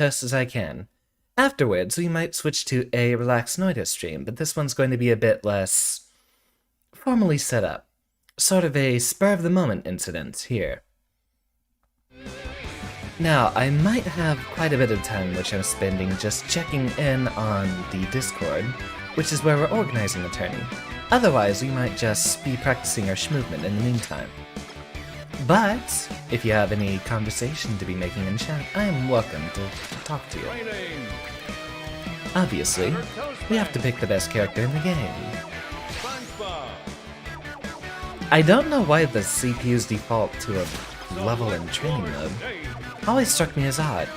fast as I can. Afterwards, we might switch to a relaxed noita stream, but this one's going to be a bit less formally set up. Sort of a spur-of-the-moment incident here. Now, I might have quite a bit of time which I'm spending just checking in on the Discord, which is where we're organizing the tourney. Otherwise, we might just be practicing our movement in the meantime. But, if you have any conversation to be making in chat, I am welcome to talk to you. Obviously, we have to pick the best character in the game. I don't know why the CPU's default to a level in training mode always struck me as odd.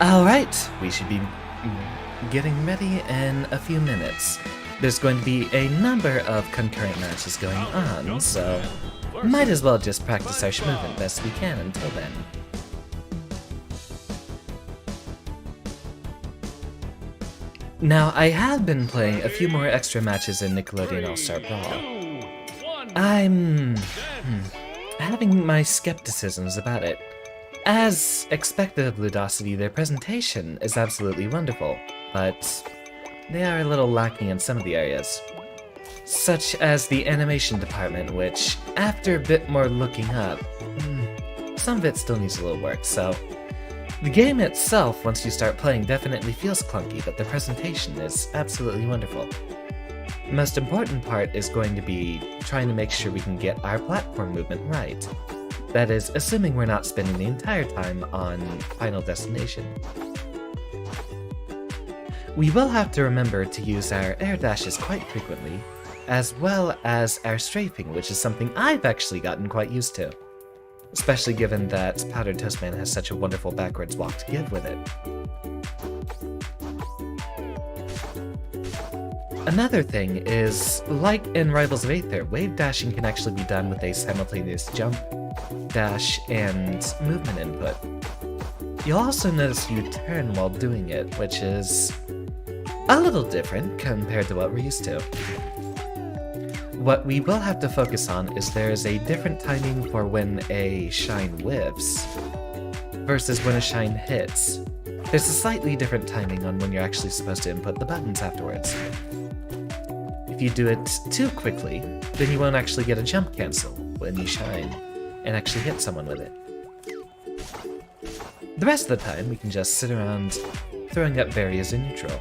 Alright, we should be getting ready in a few minutes. There's going to be a number of concurrent matches going on, so might as well just practice our movement best we can until then. Now, I have been playing a few more extra matches in Nickelodeon All-Star Brawl. I'm having my skepticisms about it. As expected of Ludosity, their presentation is absolutely wonderful, but they are a little lacking in some of the areas. Such as the animation department, which, after a bit more looking up, some of it still needs a little work, so the game itself, once you start playing, definitely feels clunky, but the presentation is absolutely wonderful. The most important part is going to be trying to make sure we can get our platform movement right. That is, assuming we're not spending the entire time on Final Destination. We will have to remember to use our air dashes quite frequently, as well as our strafing, which is something I've actually gotten quite used to. Especially given that Powdered Toast Man has such a wonderful backwards walk to give with it. Another thing is, like in Rivals of Aether, wave dashing can actually be done with a simultaneous jump, dash, and movement input. You'll also notice you turn while doing it, which is a little different compared to what we're used to. What we will have to focus on is there is a different timing for when a shine whiffs versus when a shine hits. There's a slightly different timing on when you're actually supposed to input the buttons afterwards. If you do it too quickly, then you won't actually get a jump cancel when you shine and actually hit someone with it. The rest of the time, we can just sit around throwing up barriers in neutral.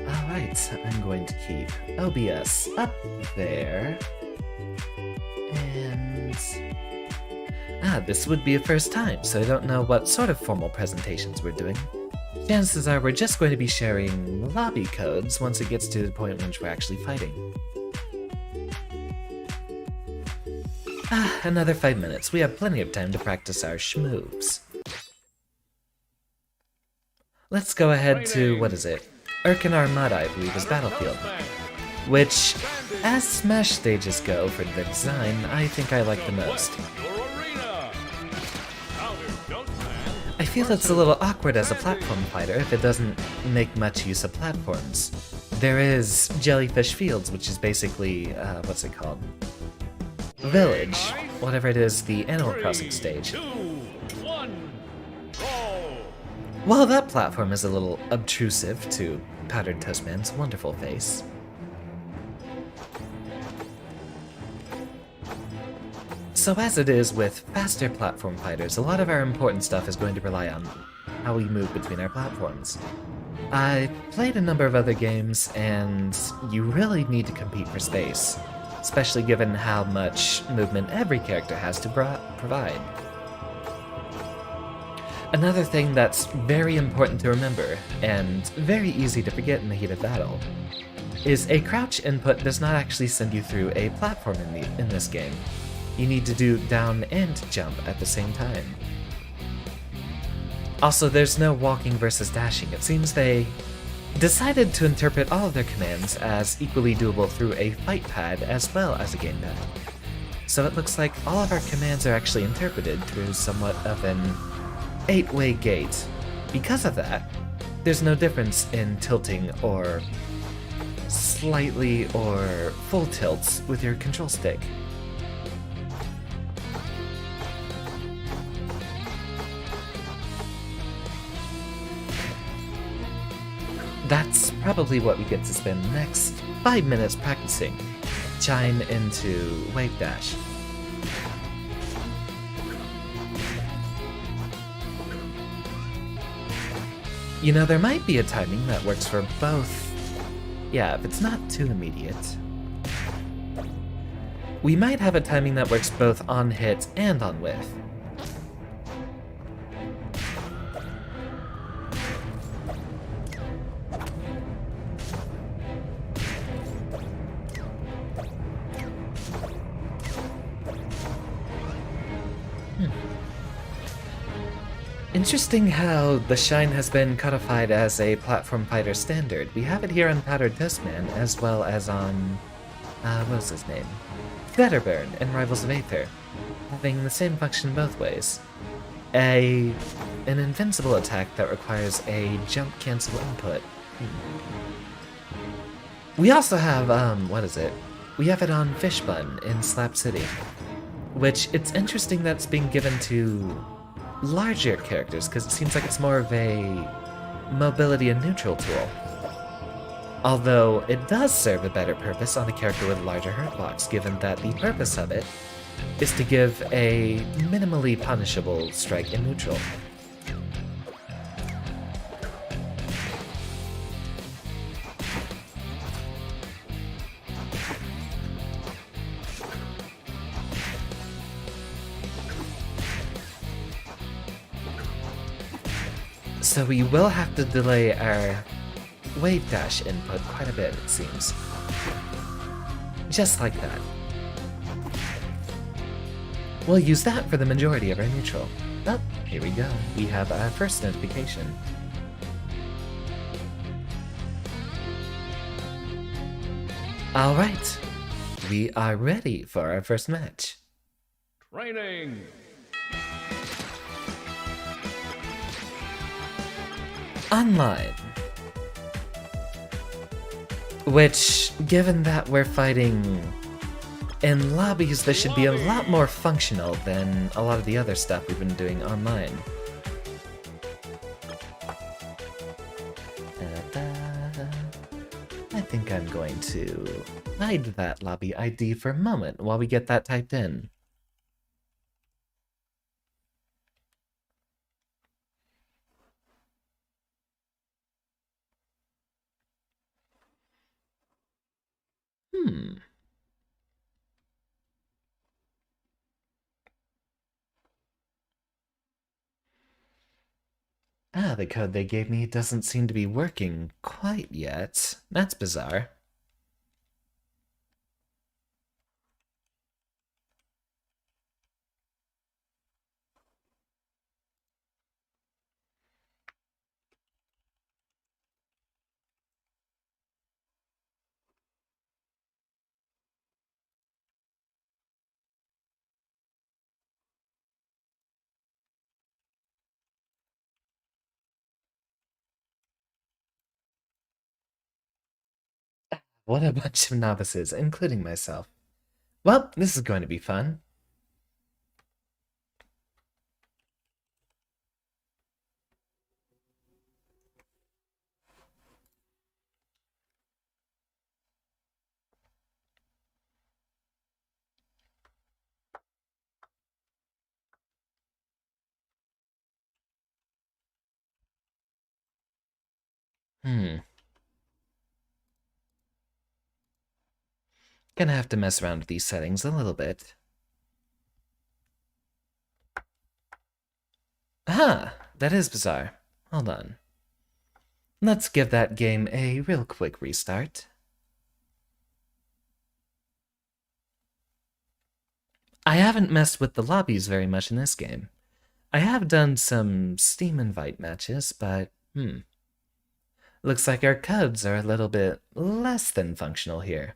Alright, I'm going to keep OBS up there. And this would be a first time, so I don't know what sort of formal presentations we're doing. Chances are we're just going to be sharing lobby codes once it gets to the point in which we're actually fighting. Another 5 minutes. We have plenty of time to practice our schmoves. Let's go ahead to, what is it? Urkin Armada, I believe, is Battlefield. Which, as Smash stages go for the design, I think I like the most. I feel it's a little awkward as a platform fighter if it doesn't make much use of platforms. There is Jellyfish Fields, which is basically, what's it called? Village, whatever it is, the Animal Crossing stage. While that platform is a little obtrusive to Powdered Toast Man's wonderful face. So as it is with faster platform fighters, a lot of our important stuff is going to rely on how we move between our platforms. I've played a number of other games, and you really need to compete for space, especially given how much movement every character has to provide. Another thing that's very important to remember, and very easy to forget in the heat of battle, is a crouch input does not actually send you through a platform in this game. You need to do down and jump at the same time. Also, there's no walking versus dashing. It seems they decided to interpret all of their commands as equally doable through a fight pad as well as a gamepad. So it looks like all of our commands are actually interpreted through somewhat of an 8-way gate. Because of that, there's no difference in tilting or slightly or full tilts with your control stick. That's probably what we get to spend the next 5 minutes practicing. Chime into Wave Dash. You know, there might be a timing that works for both. Yeah, if it's not too immediate. We might have a timing that works both on hit and on whiff. Interesting how the Shine has been codified as a platform fighter standard. We have it here on Powdered Toast Man, as well as on, what was his name? Fetterburn in Rivals of Aether, having the same function both ways. An invincible attack that requires a jump cancel input. We also have, what is it? We have it on Fishbun in Slap City, which it's interesting that's being given to larger characters, because it seems like it's more of a mobility and neutral tool. Although it does serve a better purpose on a character with larger hurt blocks, given that the purpose of it is to give a minimally punishable strike in neutral. So we will have to delay our Wave Dash input quite a bit, it seems. Just like that. We'll use that for the majority of our neutral. Oh, here we go. We have our first notification. Alright, we are ready for our first match. Training! Online. Which, given that we're fighting in lobbies, this should be a lot more functional than a lot of the other stuff we've been doing online. I think I'm going to hide that lobby ID for a moment while we get that typed in. Ah, the code they gave me doesn't seem to be working quite yet. That's bizarre. What a bunch of novices, including myself. Well, this is going to be fun. Gonna have to mess around with these settings a little bit. Aha! That is bizarre. Hold on. Let's give that game a real quick restart. I haven't messed with the lobbies very much in this game. I have done some Steam invite matches, but looks like our codes are a little bit less than functional here.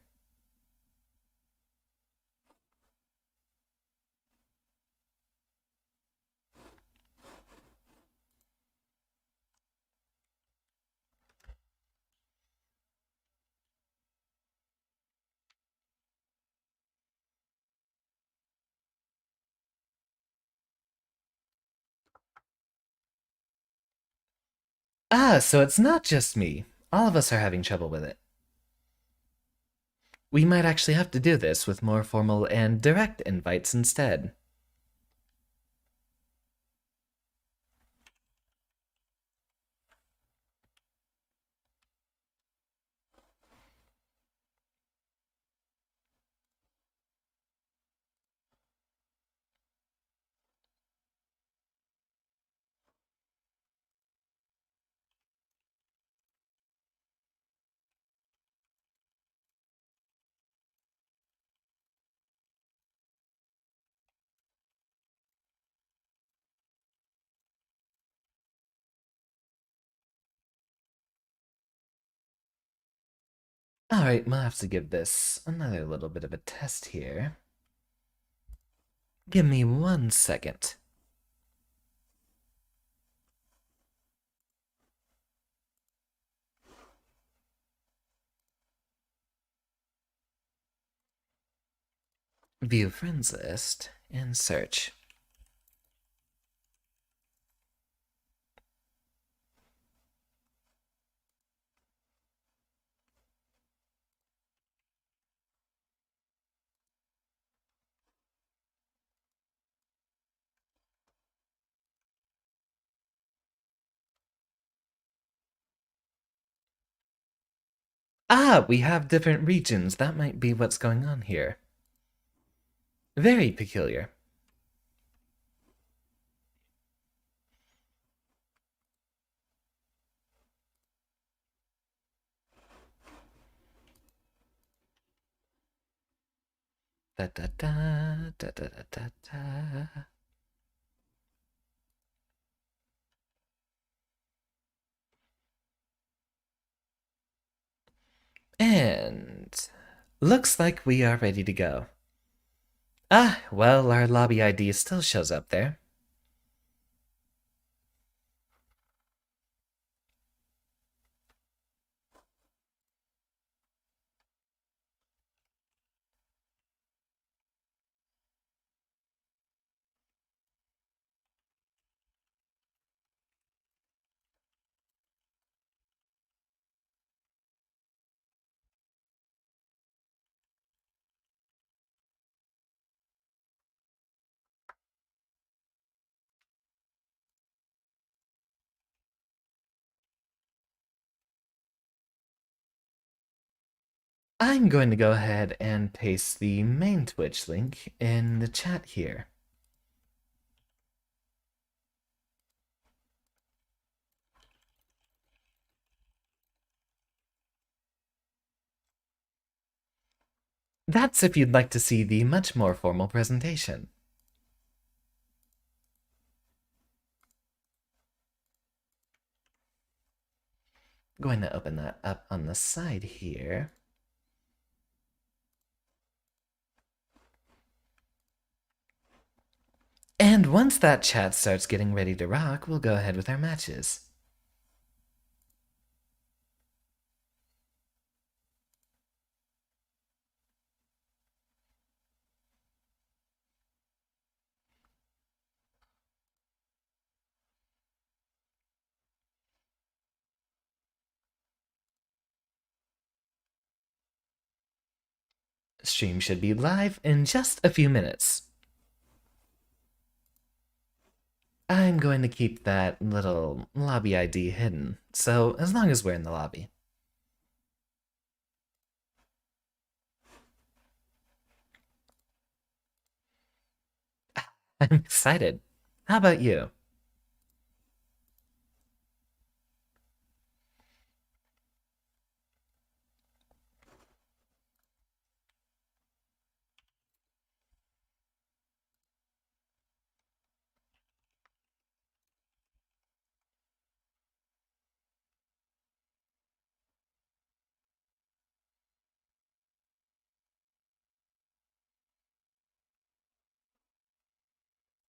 Ah, so it's not just me. All of us are having trouble with it. We might actually have to do this with more formal and direct invites instead. Alright, we'll have to give this another little bit of a test here. Give me 1 second. View friends list and search. Ah, we have different regions. That might be what's going on here. Very peculiar. Da da da da da da da da. And looks like we are ready to go. Ah, well, our lobby ID still shows up there. I'm going to go ahead and paste the main Twitch link in the chat here. That's if you'd like to see the much more formal presentation. Going to open that up on the side here. And once that chat starts getting ready to rock, we'll go ahead with our matches. Stream should be live in just a few minutes. I'm going to keep that little lobby ID hidden, so as long as we're in the lobby. I'm excited. How about you?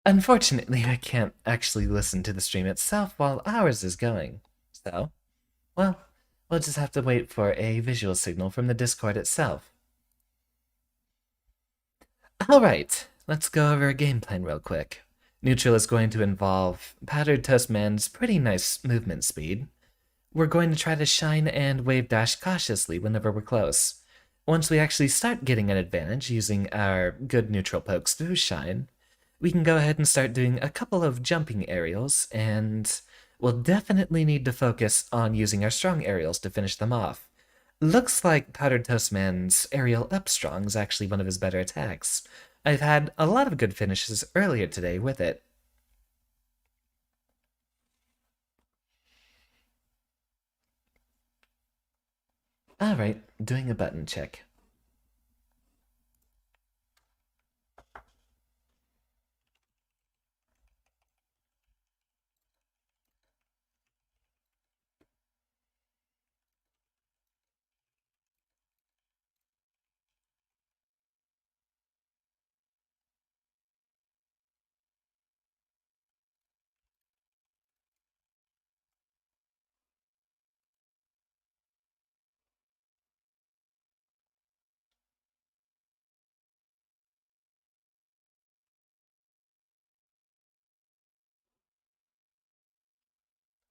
Unfortunately, I can't actually listen to the stream itself while ours is going. So, well, we'll just have to wait for a visual signal from the Discord itself. Alright, let's go over a game plan real quick. Neutral is going to involve Powdered Toast Man's pretty nice movement speed, we're going to try to shine and wave dash cautiously whenever we're close. Once we actually start getting an advantage using our good neutral pokes through shine, we can go ahead and start doing a couple of jumping aerials, and we'll definitely need to focus on using our strong aerials to finish them off. Looks like Powdered Toast Man's aerial up strong is actually one of his better attacks. I've had a lot of good finishes earlier today with it. Alright, doing a button check.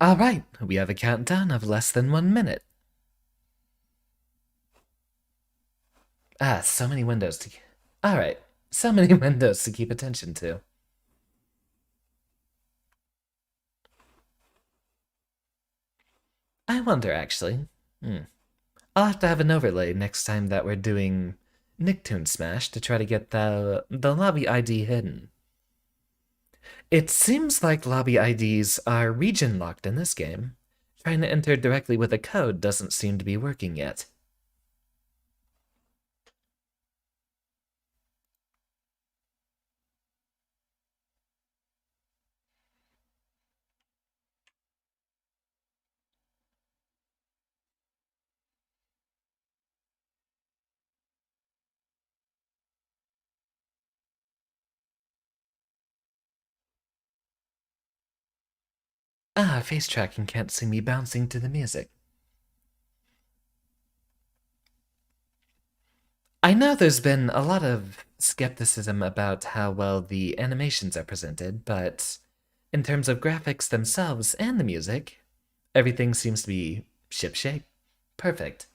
Alright, we have a countdown of less than 1 minute. So many windows to... Alright, so many windows to keep attention to. I wonder, actually. I'll have to have an overlay next time that we're doing Nicktoon Smash to try to get the lobby ID hidden. It seems like lobby IDs are region locked in this game. Trying to enter directly with a code doesn't seem to be working yet. Face tracking can't see me bouncing to the music. I know there's been a lot of skepticism about how well the animations are presented, but in terms of graphics themselves and the music, everything seems to be shipshape. Perfect.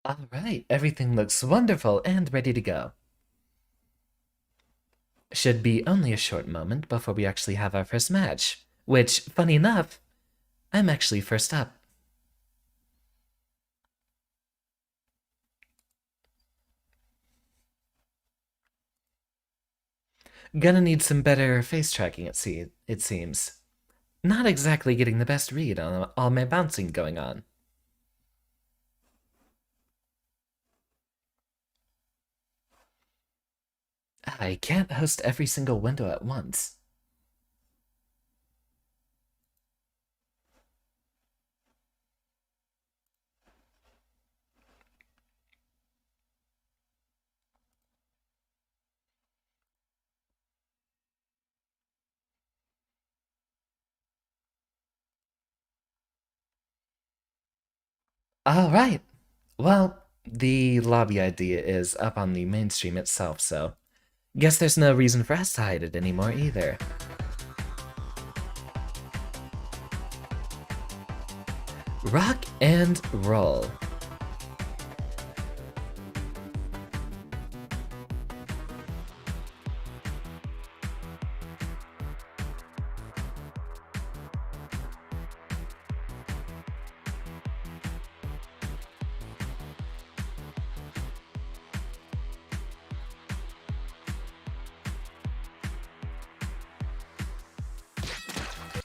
Alright, everything looks wonderful and ready to go. Should be only a short moment before we actually have our first match, which, funny enough, I'm actually first up. Gonna need some better face tracking, it seems. Not exactly getting the best read on all my bouncing going on. I can't host every single window at once. Alright. Well, the lobby idea is up on the mainstream itself, so guess there's no reason for us to hide it anymore either. Rock and roll.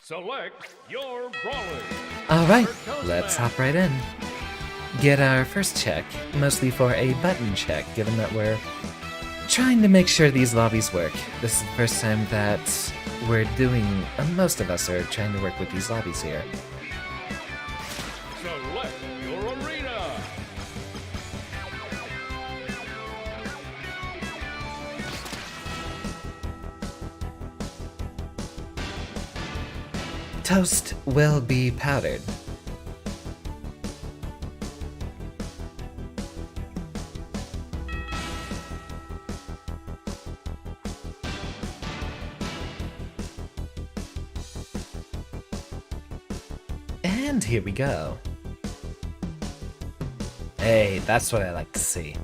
Select your brawler. Alright, let's hop right in. Get our first check, mostly for a button check, given that we're trying to make sure these lobbies work. This is the first time that we're doing... most of us are trying to work with these lobbies here. Select your arena. Toast will be powdered. And here we go. Hey, that's what I like to see.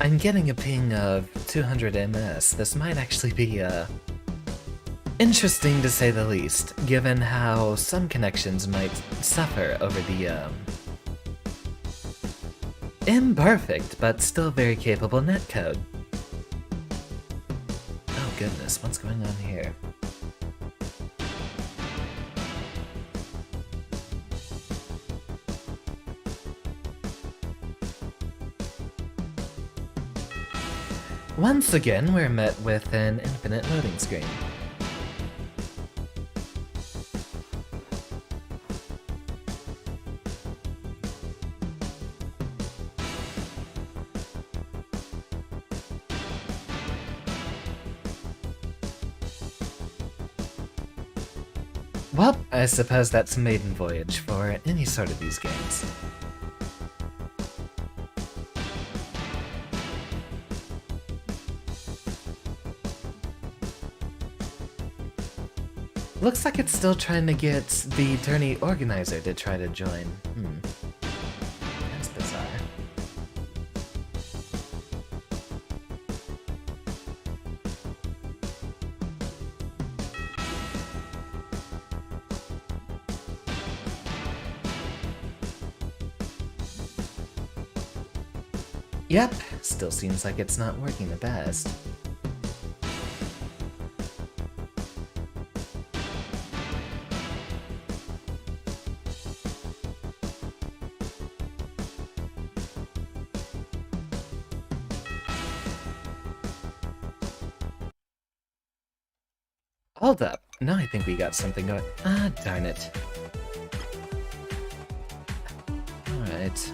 I'm getting a ping of 200 ms. This might actually be, interesting to say the least, given how some connections might suffer over the, imperfect, but still very capable netcode. Oh goodness, what's going on here? Once again, we're met with an infinite loading screen. Well, I suppose that's a maiden voyage for any sort of these games. Looks like it's still trying to get the Tourney organizer to try to join. That's bizarre. Yep, still seems like it's not working the best. Hold up. Now I think we got something going. Ah, darn it. Alright.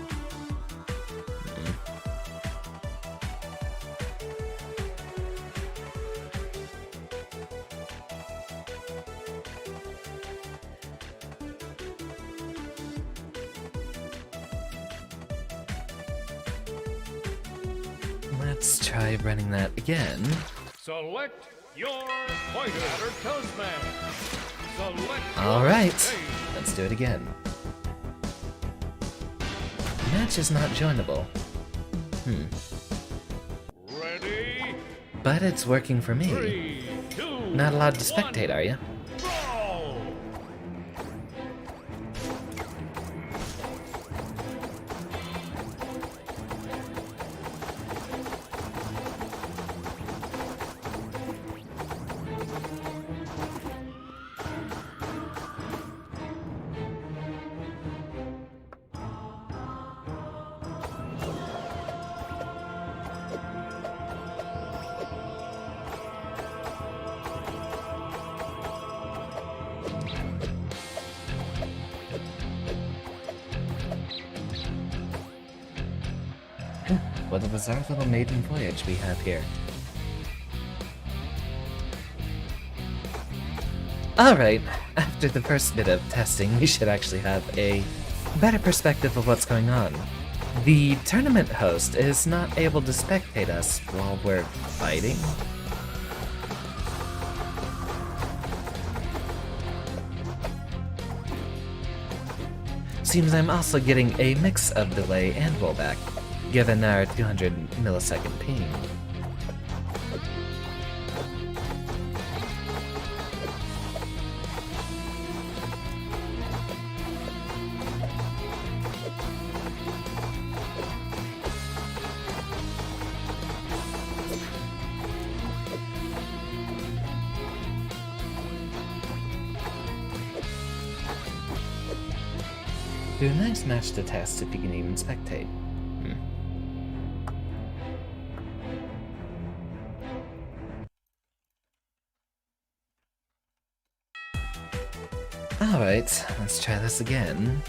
Let's try running that again. Select your fighter or toastman. Select Alright, let's do it again. Match is not joinable. Ready? But it's working for me. 3, 2, Not allowed to 1, spectate, are you? Brawl! What a bizarre little maiden voyage we have here. Alright, after the first bit of testing, we should actually have a better perspective of what's going on. The tournament host is not able to spectate us while we're fighting. Seems I'm also getting a mix of delay and rollback, given our 200 millisecond ping. Do a nice match to test if you can even spectate. Alright, let's try this again.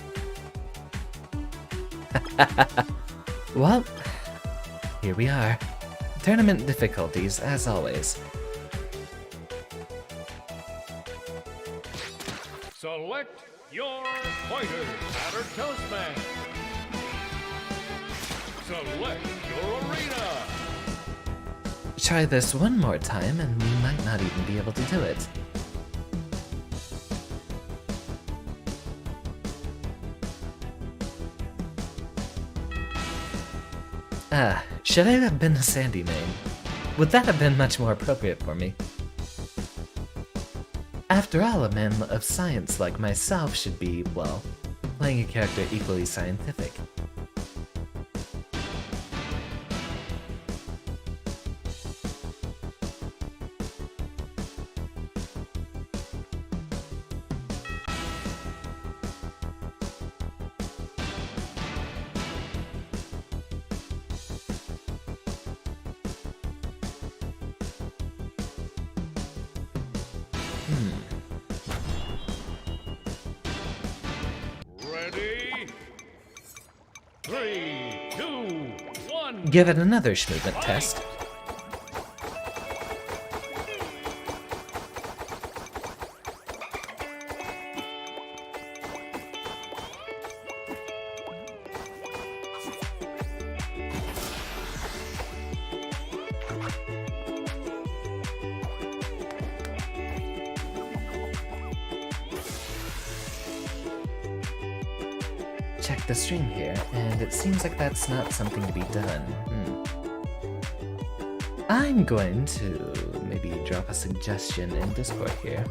Well, here we are. Tournament difficulties, as always. Select your fighter, batter toastman. Select your arena. Try this one more time and we might not even be able to do it. Should I have been a Sandy name? Would that have been much more appropriate for me? After all, a man of science like myself should be, well, playing a character equally scientific. Ready? 3, 2, 1. Give it another movement test. Check the stream here, and it seems like that's not something to be done. I'm going to maybe drop a suggestion in Discord here.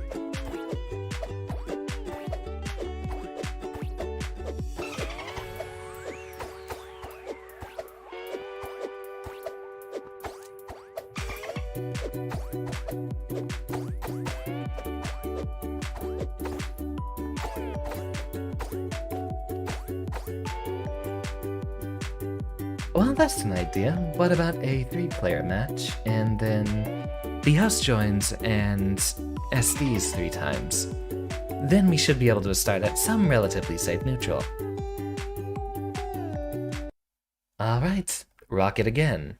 Well, that's an idea. What about a 3-player match, and then the host joins and SDs 3 times? Then we should be able to start at some relatively safe neutral. Alright, rock it again.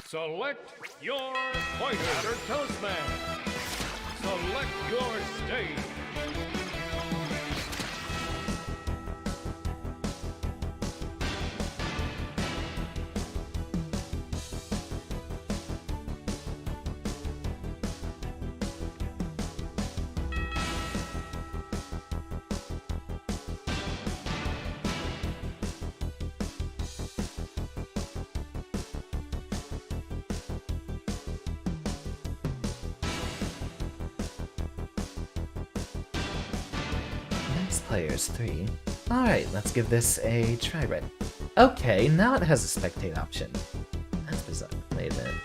Select your fighter, toastman. Select your stage. Players 3. Alright, let's give this a try right. Okay, now it has a spectate option. That's bizarre. Wait a minute.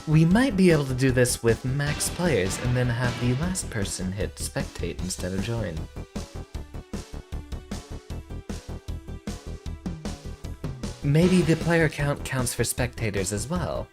We might be able to do this with max players and then have the last person hit spectate instead of join. Maybe the player count counts for spectators as well.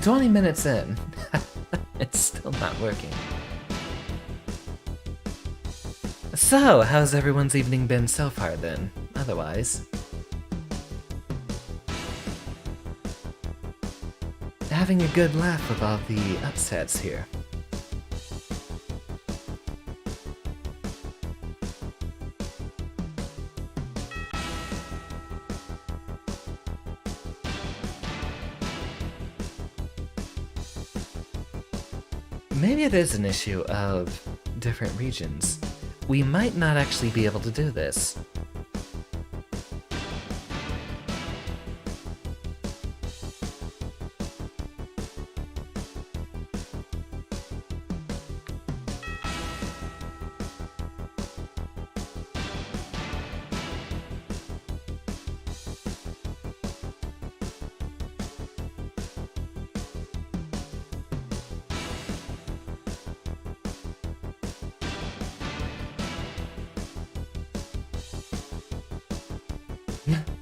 "20 minutes in." It's still not working. So, how's everyone's evening been so far then? Otherwise... having a good laugh with all the upsets here. Maybe it is an issue of different regions. We might not actually be able to do this.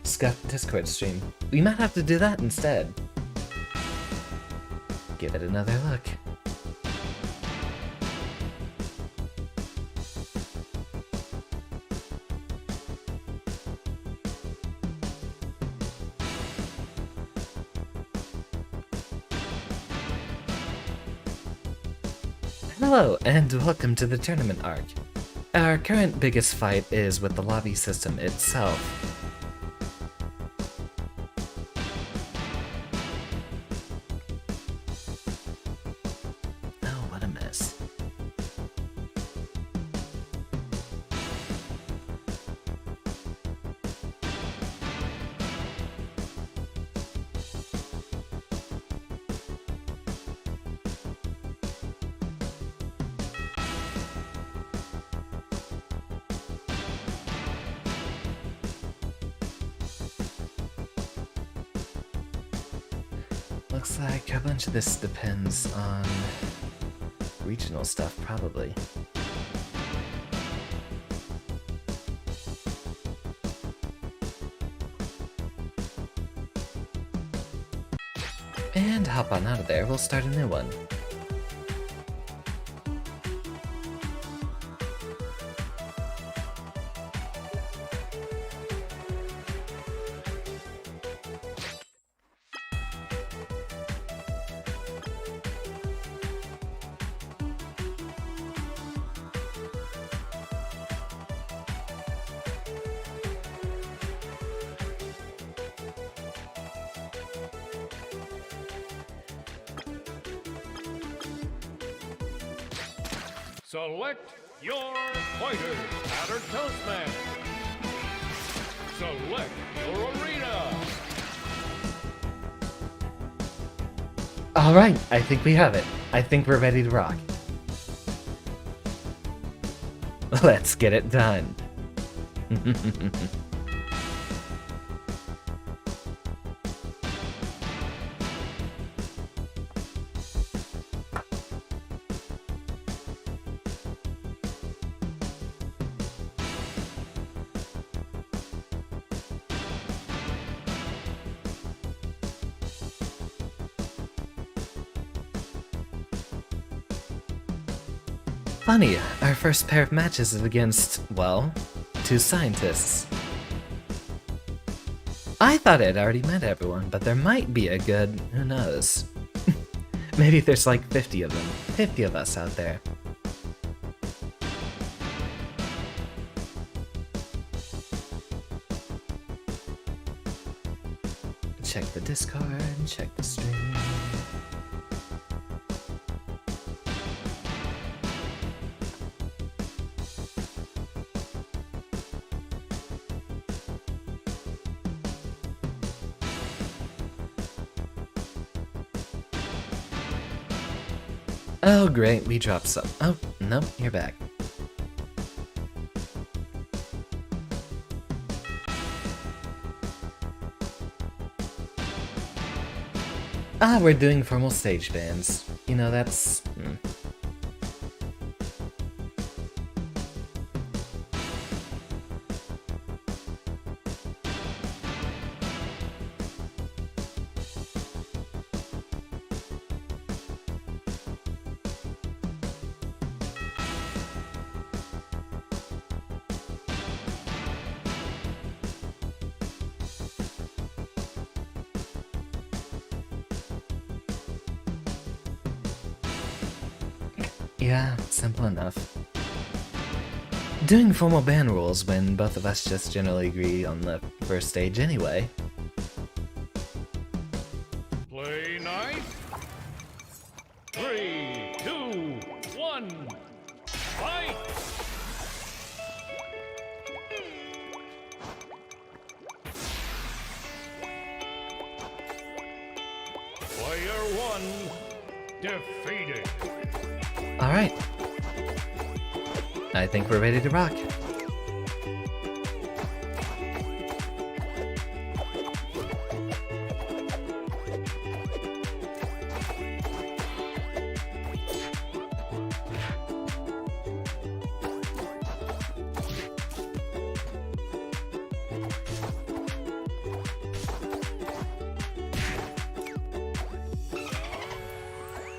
Scuff Discord stream. We might have to do that instead. Give it another look. Hello, and welcome to the tournament arc. Our current biggest fight is with the lobby system itself. Oh, what a mess. Looks like a bunch of this depends on regional stuff, probably. And hop on out of there, we'll start a new one. Select your fighter, Xander Turing. Select your arena. Alright, I think we have it. I think we're ready to rock. Let's get it done. Funny, our first pair of matches is against, well, two scientists. I thought I'd already met everyone, but there might be a good, who knows. Maybe there's like 50 of them, 50 of us out there. Check the Discord, check the stream. Oh great, we dropped some. Oh, no, you're back. Ah, we're doing formal stage bands. You know, that's... Yeah, simple enough. Doing formal ban rules when both of us just generally agree on the first stage anyway. Play nice. 3, 2, 1, fight! Player 1 defeated. Alright. I think we're ready to rock.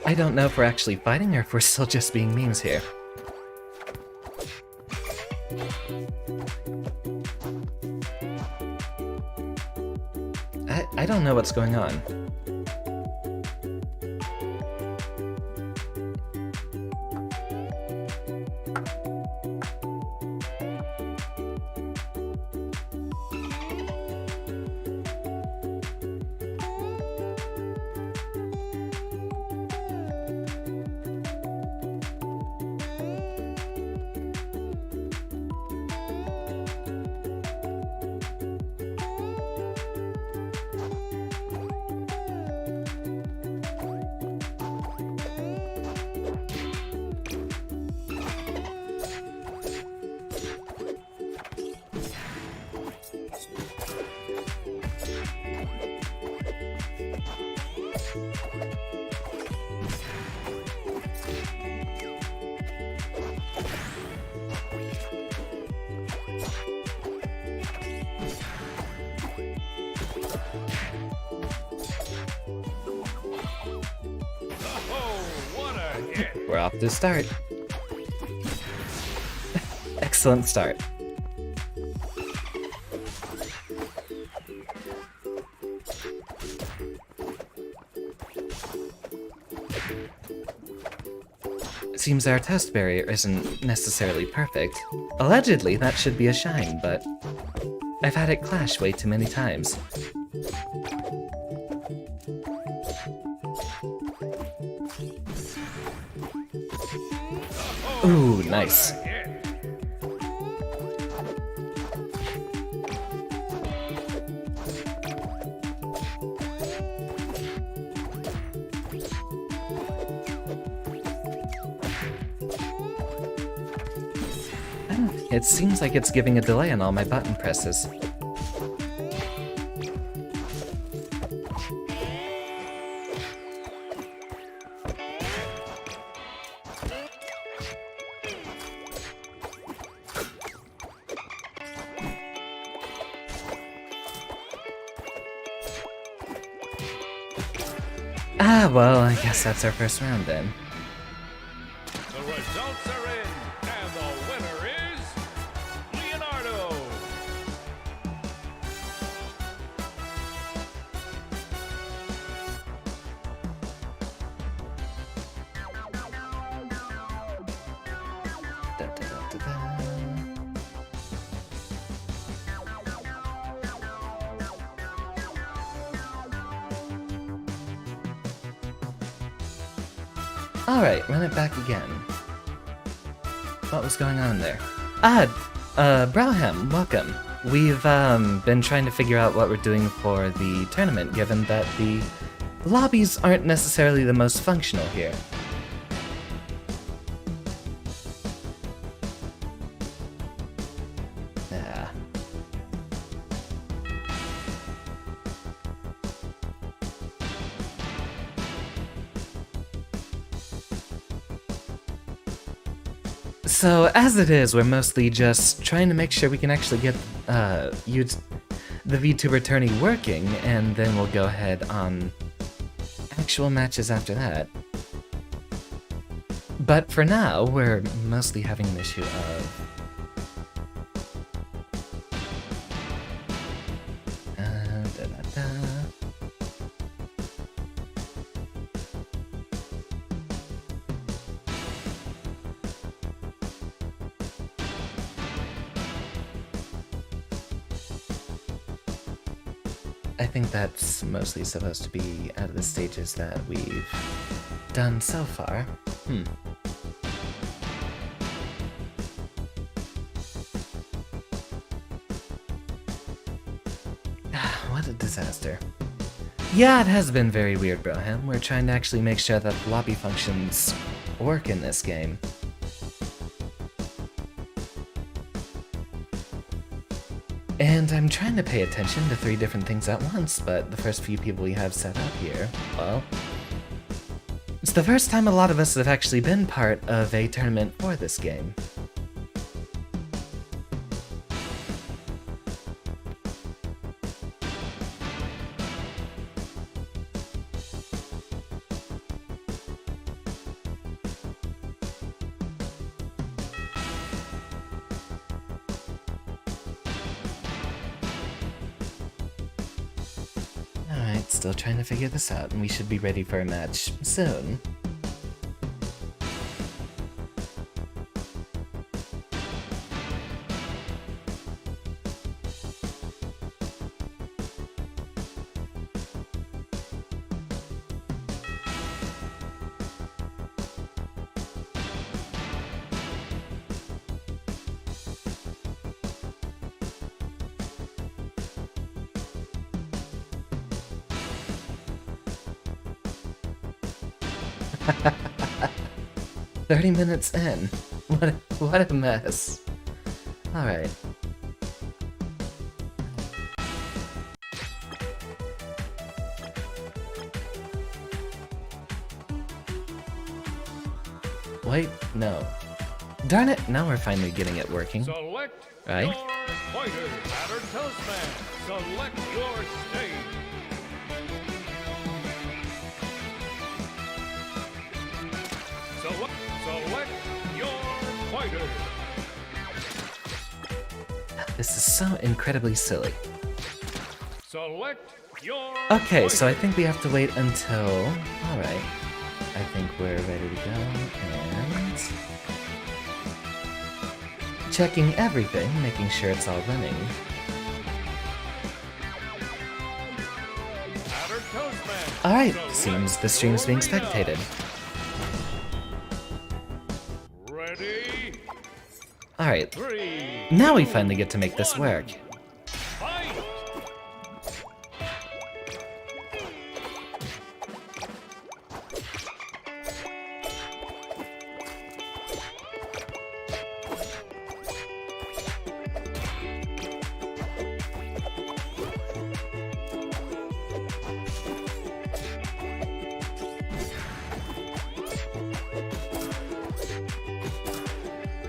I don't know if we're actually fighting or if we're still just being memes here. I don't know what's going on. We're off to start. Excellent start. Seems our test barrier isn't necessarily perfect. Allegedly, that should be a shine, but I've had it clash way too many times. Ooh, nice. It seems like it's giving a delay on all my button presses. Ah, well, I guess that's our first round then. The results are in, and the winner is Leonardo. Da, da, da, da, da. Alright, run it back again. What was going on there? Browham, welcome. We've, been trying to figure out what we're doing for the tournament, given that the lobbies aren't necessarily the most functional here. Yeah. So, as it is, we're mostly just trying to make sure we can actually get the VTuber Tourney working, and then we'll go ahead on actual matches after that. But for now, we're mostly having an issue of... da, da, da. I think that's mostly supposed to be out of the stages that we've done so far. What a disaster. Yeah, it has been very weird, Broham. We're trying to actually make sure that the lobby functions work in this game. And I'm trying to pay attention to 3 different things at once, but the first few people we have set up here, well... It's the first time a lot of us have actually been part of a tournament for this game. Alright, still trying to figure this out, and we should be ready for a match soon. "30 minutes in. What a mess. Alright. Wait, no. Darn it, now we're finally getting it working. Select Right? your fighter. Pattern Toastman. Select your stage. Select your fighter. This is so incredibly silly. Select your Okay, so I fighter. think we have to wait until... Alright. I think we're ready to go, and... checking everything, making sure it's all running. Pattern Toastman. Alright, Select seems the stream's being your arena. spectated. Ready? Alright, 3. now we finally get to make this work. Fight!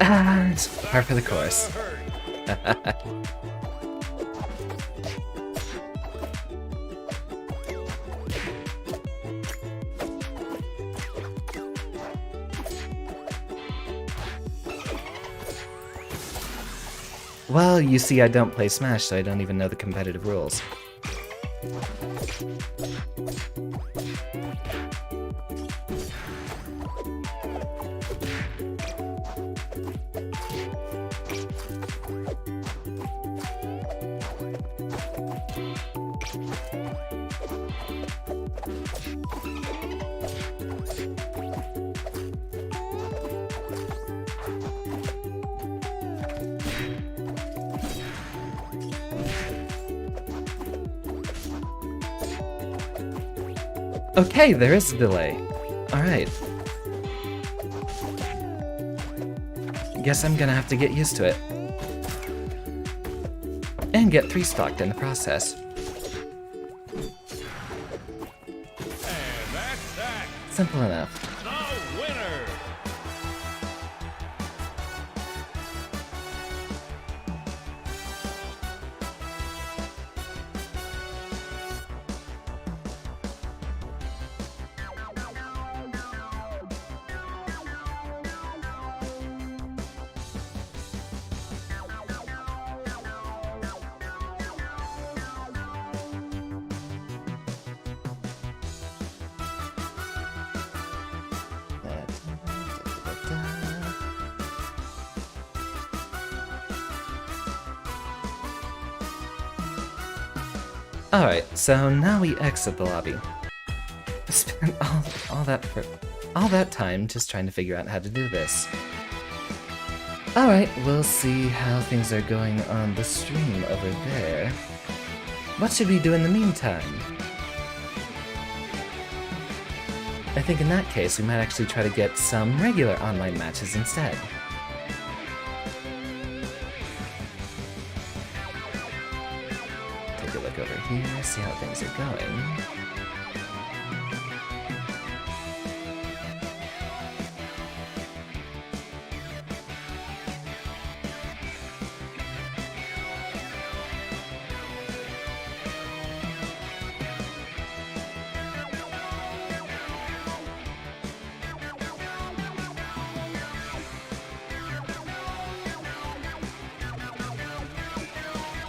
Ah, it's par for the course. Hurt. Well, you see, I don't play Smash, so I don't even know the competitive rules. Okay, there is a delay. Alright. Guess I'm gonna have to get used to it. And get 3-stocked in the process. And that's that. Simple enough. The winner. Alright, so now we exit the lobby. I spent all that time just trying to figure out how to do this. Alright, we'll see how things are going on the stream over there. What should we do in the meantime? I think in that case, we might actually try to get some regular online matches instead. Take a look over here, see how things are going.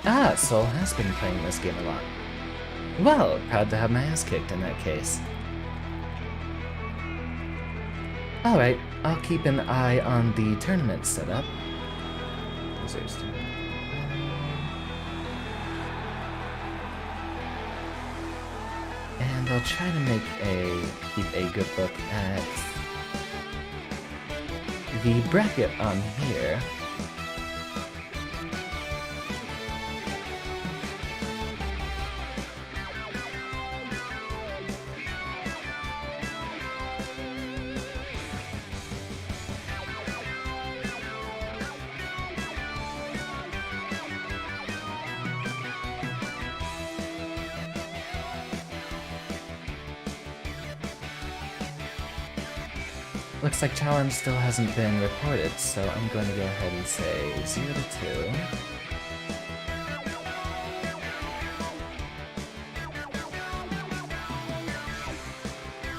Ah, Soul has been playing this game a lot. Well, proud to have my ass kicked in that case. Alright, I'll keep an eye on the tournament setup. And I'll try to keep a good look at the bracket on here. Looks like challenge still hasn't been reported, so I'm going to go ahead and say 0 to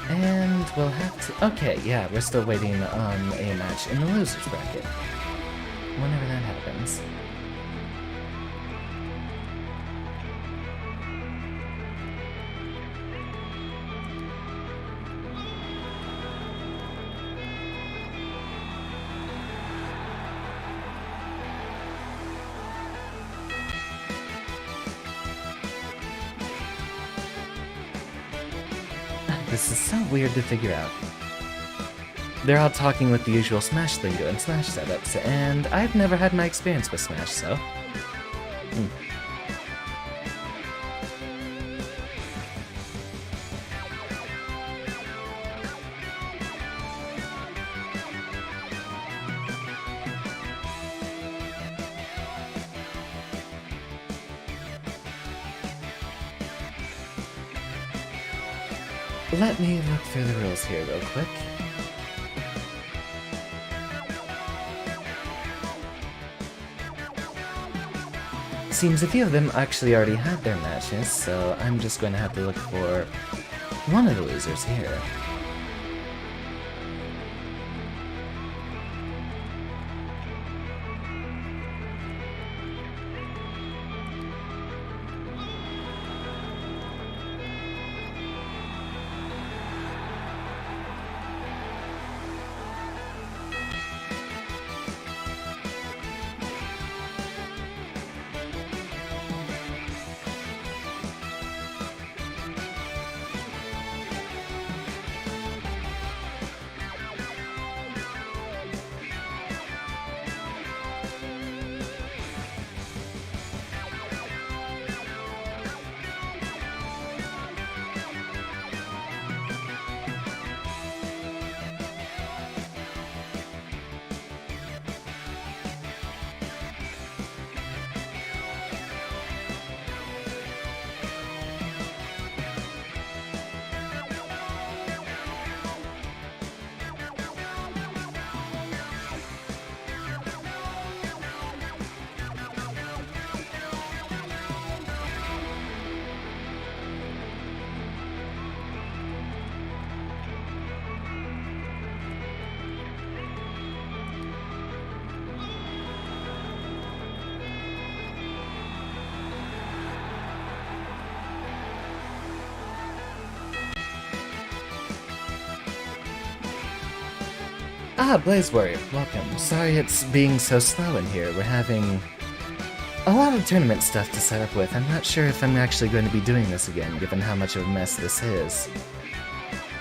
2. And we'll have to... Okay, yeah, we're still waiting on a match in the losers bracket. Whenever that happens. This is so weird to figure out. They're all talking with the usual Smash lingo and Smash setups, and I've never had my experience with Smash, so... Let me look through the rules here real quick. Seems a few of them actually already had their matches, so I'm just going to have to look for one of the losers here. Ah, Blaze Warrior, welcome. Sorry it's being so slow in here. We're having A lot of tournament stuff to set up with. I'm not sure if I'm actually going to be doing this again, given how much of a mess this is.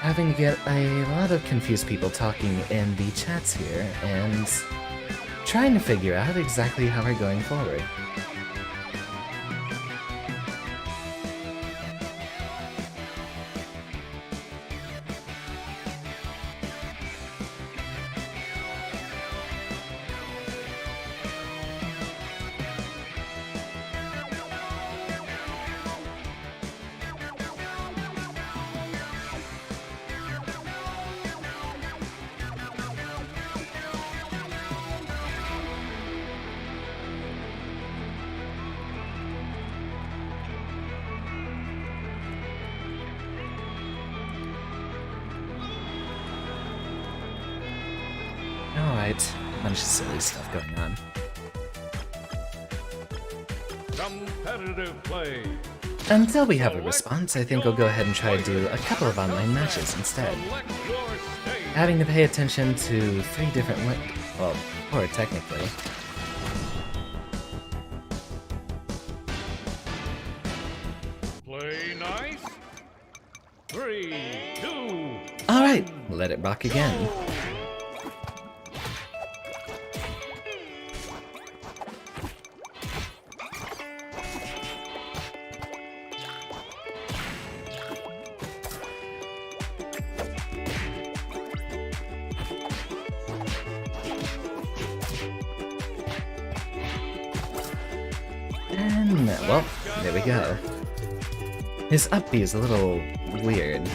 Having to get a lot of confused people talking in the chats here, and trying to figure out exactly how we're going forward. Alright, a bunch of silly stuff going on. Competitive play. Until we have a response, I think I'll go ahead and try to do a couple of online matches instead. Select your state. Having to pay attention to 3 different well, 4 technically. Play nice. 3, 2. Alright, let it rock again. And, well, there we go. His up B is a little weird.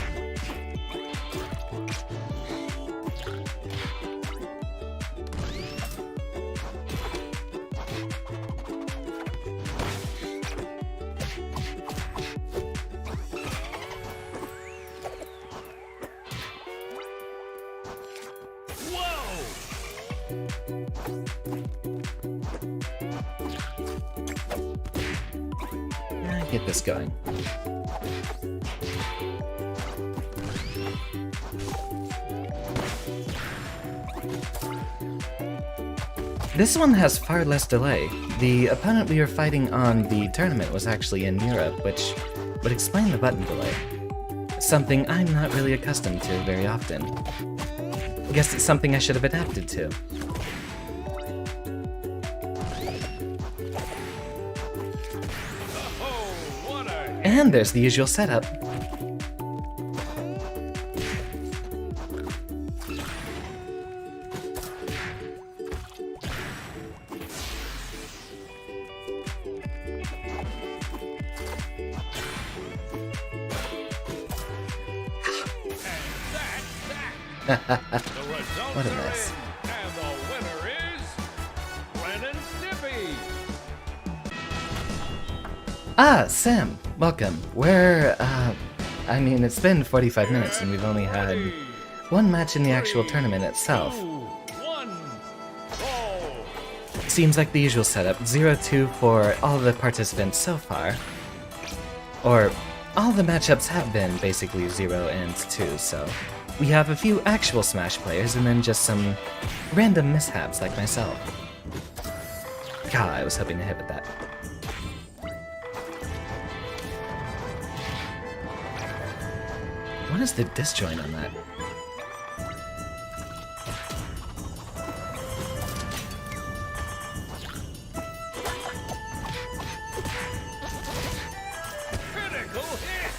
Get this going. This one has far less delay. The opponent we were fighting on the tournament was actually in Europe, which would explain the button delay. Something I'm not really accustomed to very often. I guess it's something I should have adapted to. And there's the usual setup. What a mess. And the winner is Brennan Stippy. Ah, Sam, welcome. I mean, it's been 45 minutes and we've only had 1 match in the actual tournament itself. 2, 1, Brawl. Seems like the usual setup, 0-2 for all the participants so far. Or, all the matchups have been basically 0 and 2, so we have a few actual Smash players and then just some random mishaps like myself. God, I was hoping to hit with that. What is the disjoint on that? Critical hit.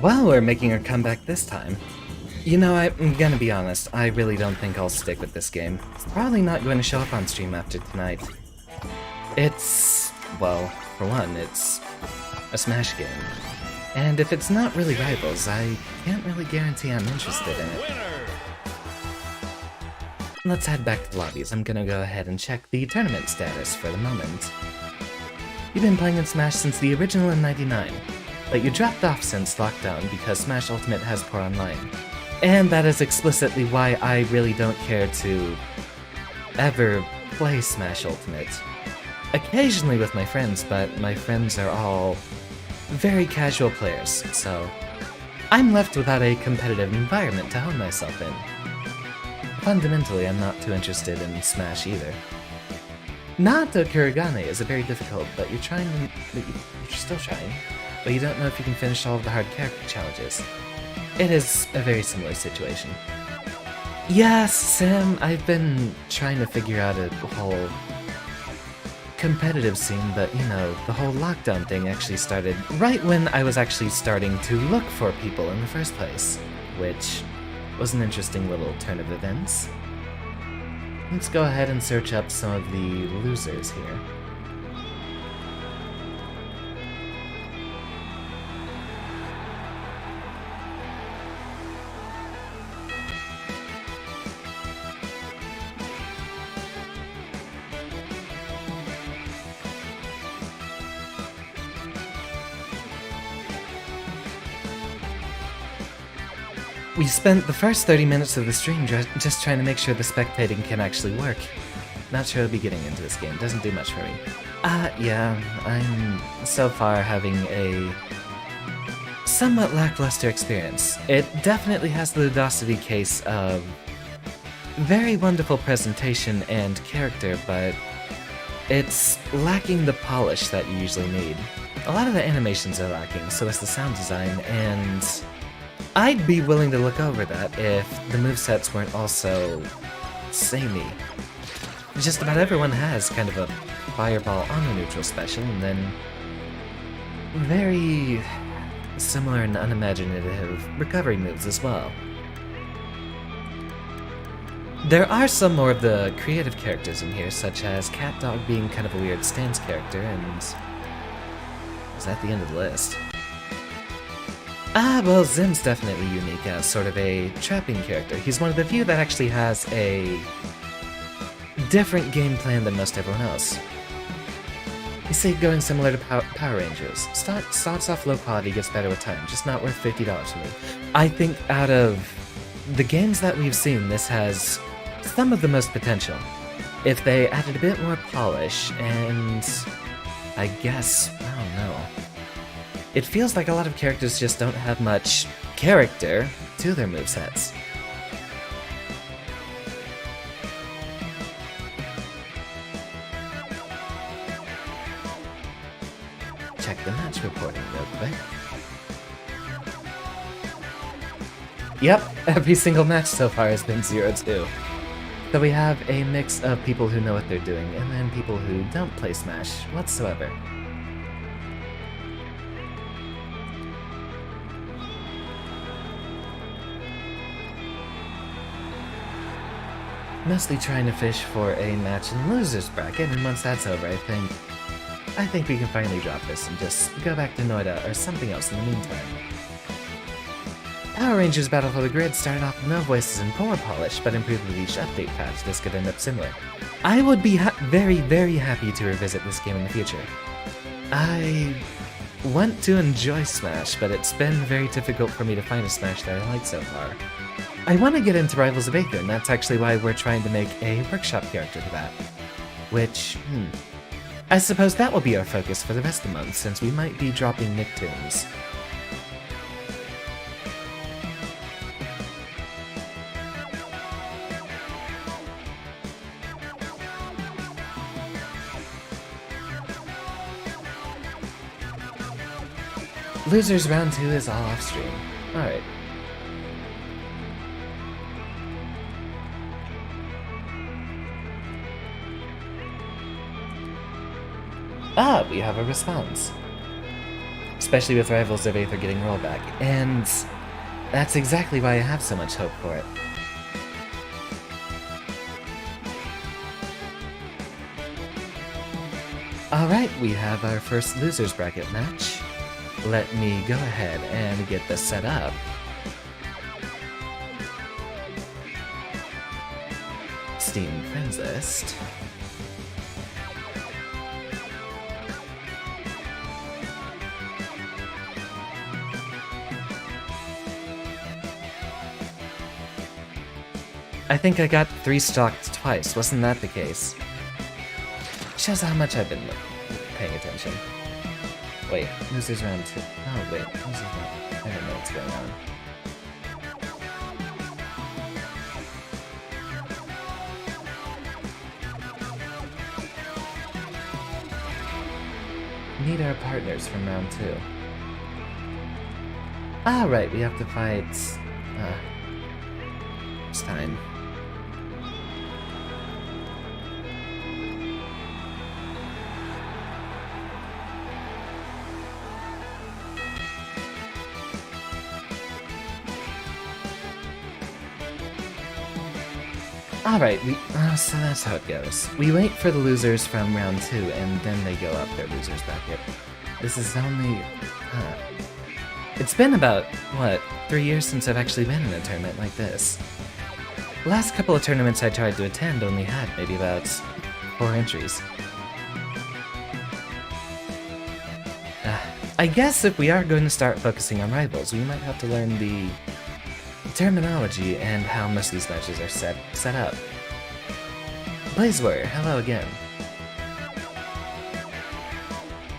Well, we're making our comeback this time. You know, I'm gonna be honest, I really don't think I'll stick with this game. It's probably not going to show up on stream after tonight. It's, well, for one, it's a Smash game. And if it's not really Rivals, I can't really guarantee I'm interested in it. Let's head back to the lobbies. I'm gonna go ahead and check the tournament status for the moment. You've been playing in Smash since the original in '99. but you dropped off since lockdown because Smash Ultimate has poor online. And that is explicitly why I really don't care to ever play Smash Ultimate. Occasionally with my friends, but my friends are all very casual players, so I'm left without a competitive environment to hone myself in. Fundamentally, I'm not too interested in Smash either. Nato Kurigane is a very difficult, but you're still trying, but you don't know if you can finish all of the hard character challenges. It is a very similar situation. Yes, Sam, I've been trying to figure out a whole competitive scene, but you know, the whole lockdown thing actually started right when I was actually starting to look for people in the first place, which was an interesting little turn of events. Let's go ahead and search up some of the losers here. We spent the first 30 minutes of the stream just trying to make sure the spectating can actually work. Not sure I'll be getting into this game, doesn't do much for me. Yeah, I'm so far having a somewhat lackluster experience. It definitely has the Ludosity case of very wonderful presentation and character, but it's lacking the polish that you usually need. A lot of the animations are lacking, so is the sound design, and I'd be willing to look over that if the movesets weren't also samey. Just about everyone has kind of a fireball on a neutral special, and then very similar and unimaginative recovery moves as well. There are some more of the creative characters in here, such as Cat Dog being kind of a weird stance character, and is at the end of the list. Well, Zim's definitely unique as sort of a trapping character. He's one of the few that actually has a different game plan than most everyone else. You see, going similar to Power Rangers. Starts off low quality, gets better with time, just not worth $50 for me. I think out of the games that we've seen, this has some of the most potential. If they added a bit more polish, and I guess, I don't know. It feels like a lot of characters just don't have much character to their movesets. Check the match reporting real quick. Yep, every single match so far has been 0-2. So we have a mix of people who know what they're doing, and then people who don't play Smash whatsoever. Mostly trying to fish for a match in the losers bracket, and once that's over, I think we can finally drop this and just go back to Noida or something else in the meantime. Power Rangers Battle for the Grid started off with no voices and poor polish, but improved with each update patch. This could end up similar. I would be very, very happy to revisit this game in the future. I want to enjoy Smash, but it's been very difficult for me to find a Smash that I like so far. I want to get into Rivals of Aether, and that's actually why we're trying to make a workshop character for that. Which, I suppose that will be our focus for the rest of the month, since we might be dropping Nicktoons. Losers Round 2 is all off stream. Alright. We have a response. Especially with Rivals of Aether getting rollback, and that's exactly why I have so much hope for it. Alright, we have our first losers bracket match. Let me go ahead and get this set up. Steam friends list. I think I got 3 stalked twice, wasn't that the case? Shows how much I've been paying attention. Wait, losers round 2. Oh wait, losers round... I don't know what's going on. Meet our partners from round 2. Ah, right, we have to fight... it's time. Alright, so that's how it goes. We wait for the losers from round 2, and then they go up their losers bracket. This is only... It's been about, what, 3 years since I've actually been in a tournament like this. The last couple of tournaments I tried to attend only had maybe about 4 entries. I guess if we are going to start focusing on rivals, we might have to learn the terminology and how most of these matches are set up. Blaze Warrior, hello again.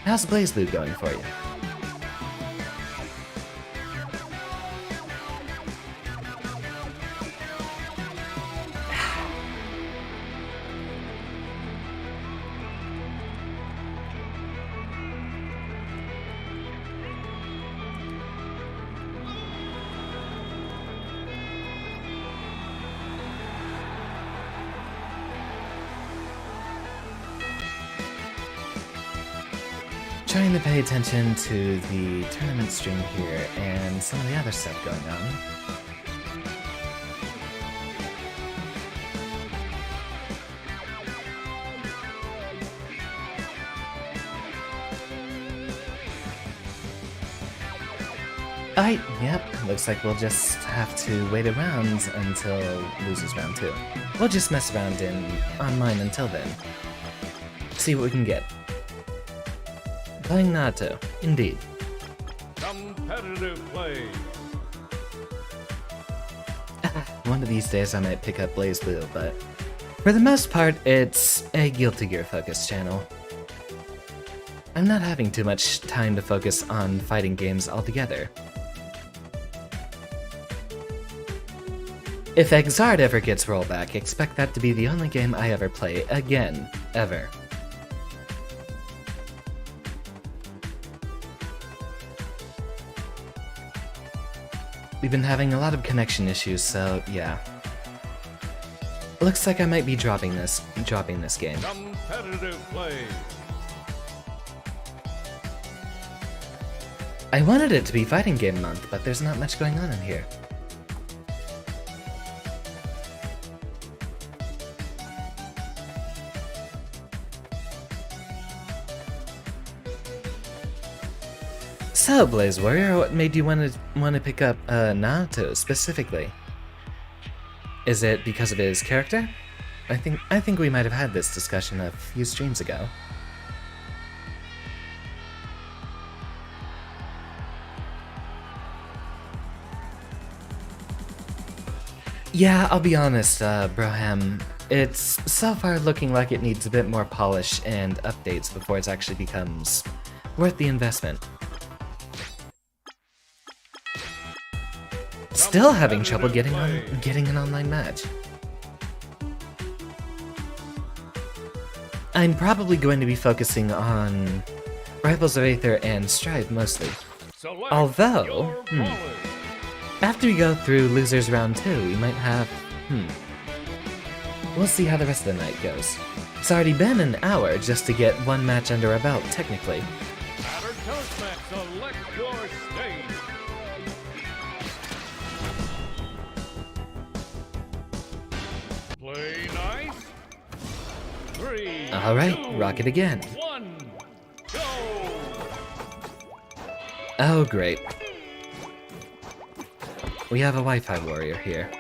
How's Blaze Loot going for you? Trying to pay attention to the tournament stream here and some of the other stuff going on. Yep, looks like we'll just have to wait around until losers round 2. We'll just mess around online until then. See what we can get. Playing Naruto, indeed. Competitive play. One of these days I might pick up Blaze Blue, but for the most part, it's a Guilty Gear focused channel. I'm not having too much time to focus on fighting games altogether. If Exard ever gets rollback, expect that to be the only game I ever play again, ever. We've been having a lot of connection issues, so yeah. Looks like I might be dropping this game. Competitive play. I wanted it to be fighting game month, but there's not much going on in here. So, Blaze Warrior, what made you want to pick up Naruto specifically? Is it because of his character? I think we might have had this discussion a few streams ago. Yeah, I'll be honest, Broham. It's so far looking like it needs a bit more polish and updates before it actually becomes worth the investment. Still having trouble getting an online match. I'm probably going to be focusing on Rivals of Aether and Strive mostly. Although, after we go through Losers Round 2, we might have, we'll see how the rest of the night goes. It's already been an hour just to get one match under our belt, technically. Select your stage. Play nice. 3. Alright, rock it again. 1. Go. Oh, great. We have a Wi-Fi warrior here.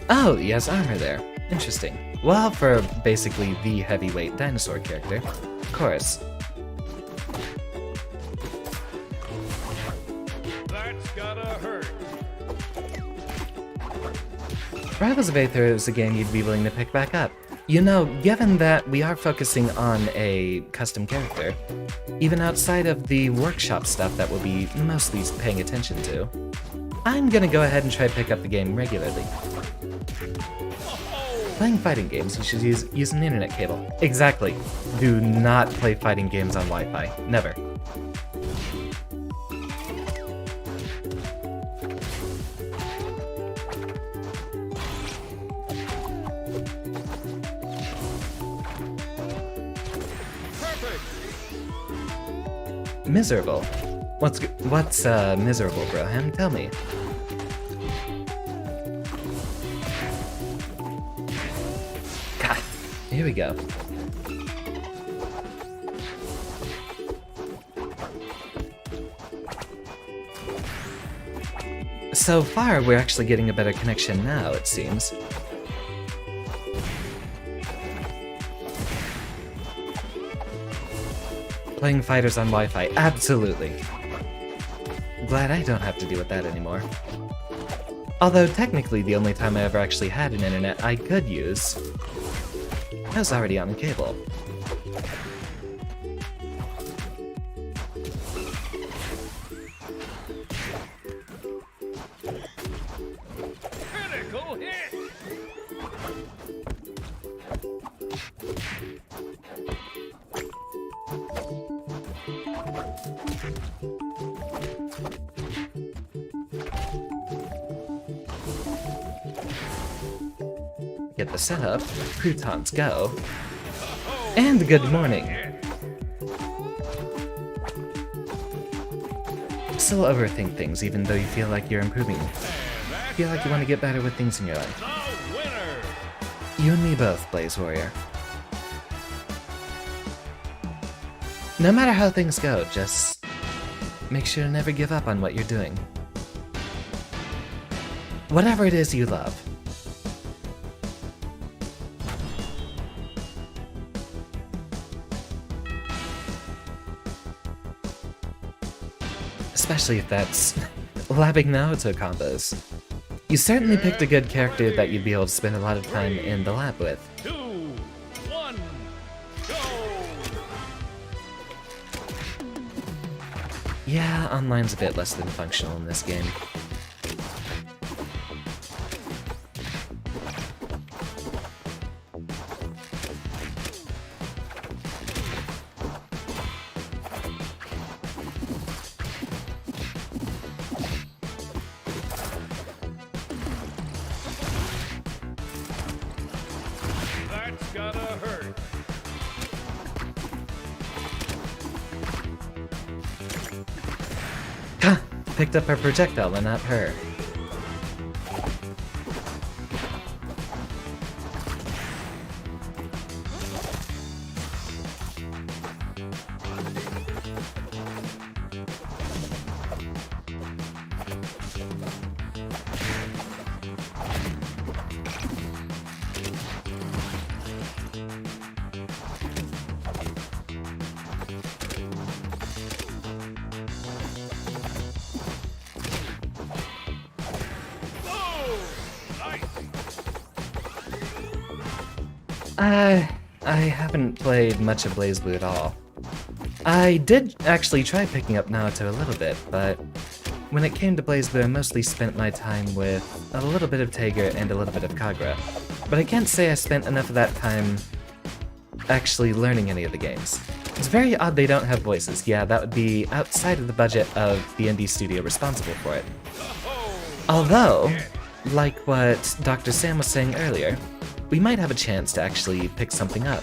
Oh, he has armor there. Interesting. Well, for basically the heavyweight dinosaur character. Of course. That's gotta hurt. Rivals of Aether is a game you'd be willing to pick back up. You know, given that we are focusing on a custom character, even outside of the workshop stuff that we'll be mostly paying attention to, I'm gonna go ahead and try to pick up the game regularly. Playing fighting games, you should use an internet cable. Exactly. Do not play fighting games on Wi-Fi. Never. Miserable. What's miserable, Broham? Tell me. God, here we go. So far, we're actually getting a better connection now, it seems. Playing fighters on Wi-Fi, absolutely. Glad I don't have to deal with that anymore. Although technically the only time I ever actually had an internet I could use, I was already on cable. Critical hit. Get the setup, croutons go, and good morning. Still overthink things even though you feel like you're improving. Feel like you want to get better with things in your life. The winner. You and me both, Blaze Warrior. No matter how things go, just make sure to never give up on what you're doing. Whatever it is you love. Especially if that's labbing Naruto combos. You certainly picked a good character that you'd be able to spend a lot of time in the lab with. 2, 1, go. Yeah, online's a bit less than functional in this game. That's gotta hurt. Ha! Picked up her projectile and not her. I haven't played much of BlazBlue at all. I did actually try picking up Naruto a little bit, but when it came to BlazBlue, I mostly spent my time with a little bit of Tager and a little bit of Kagura. But I can't say I spent enough of that time actually learning any of the games. It's very odd they don't have voices. Yeah, that would be outside of the budget of the indie studio responsible for it. Although, like what Dr. Sam was saying earlier, we might have a chance to actually pick something up.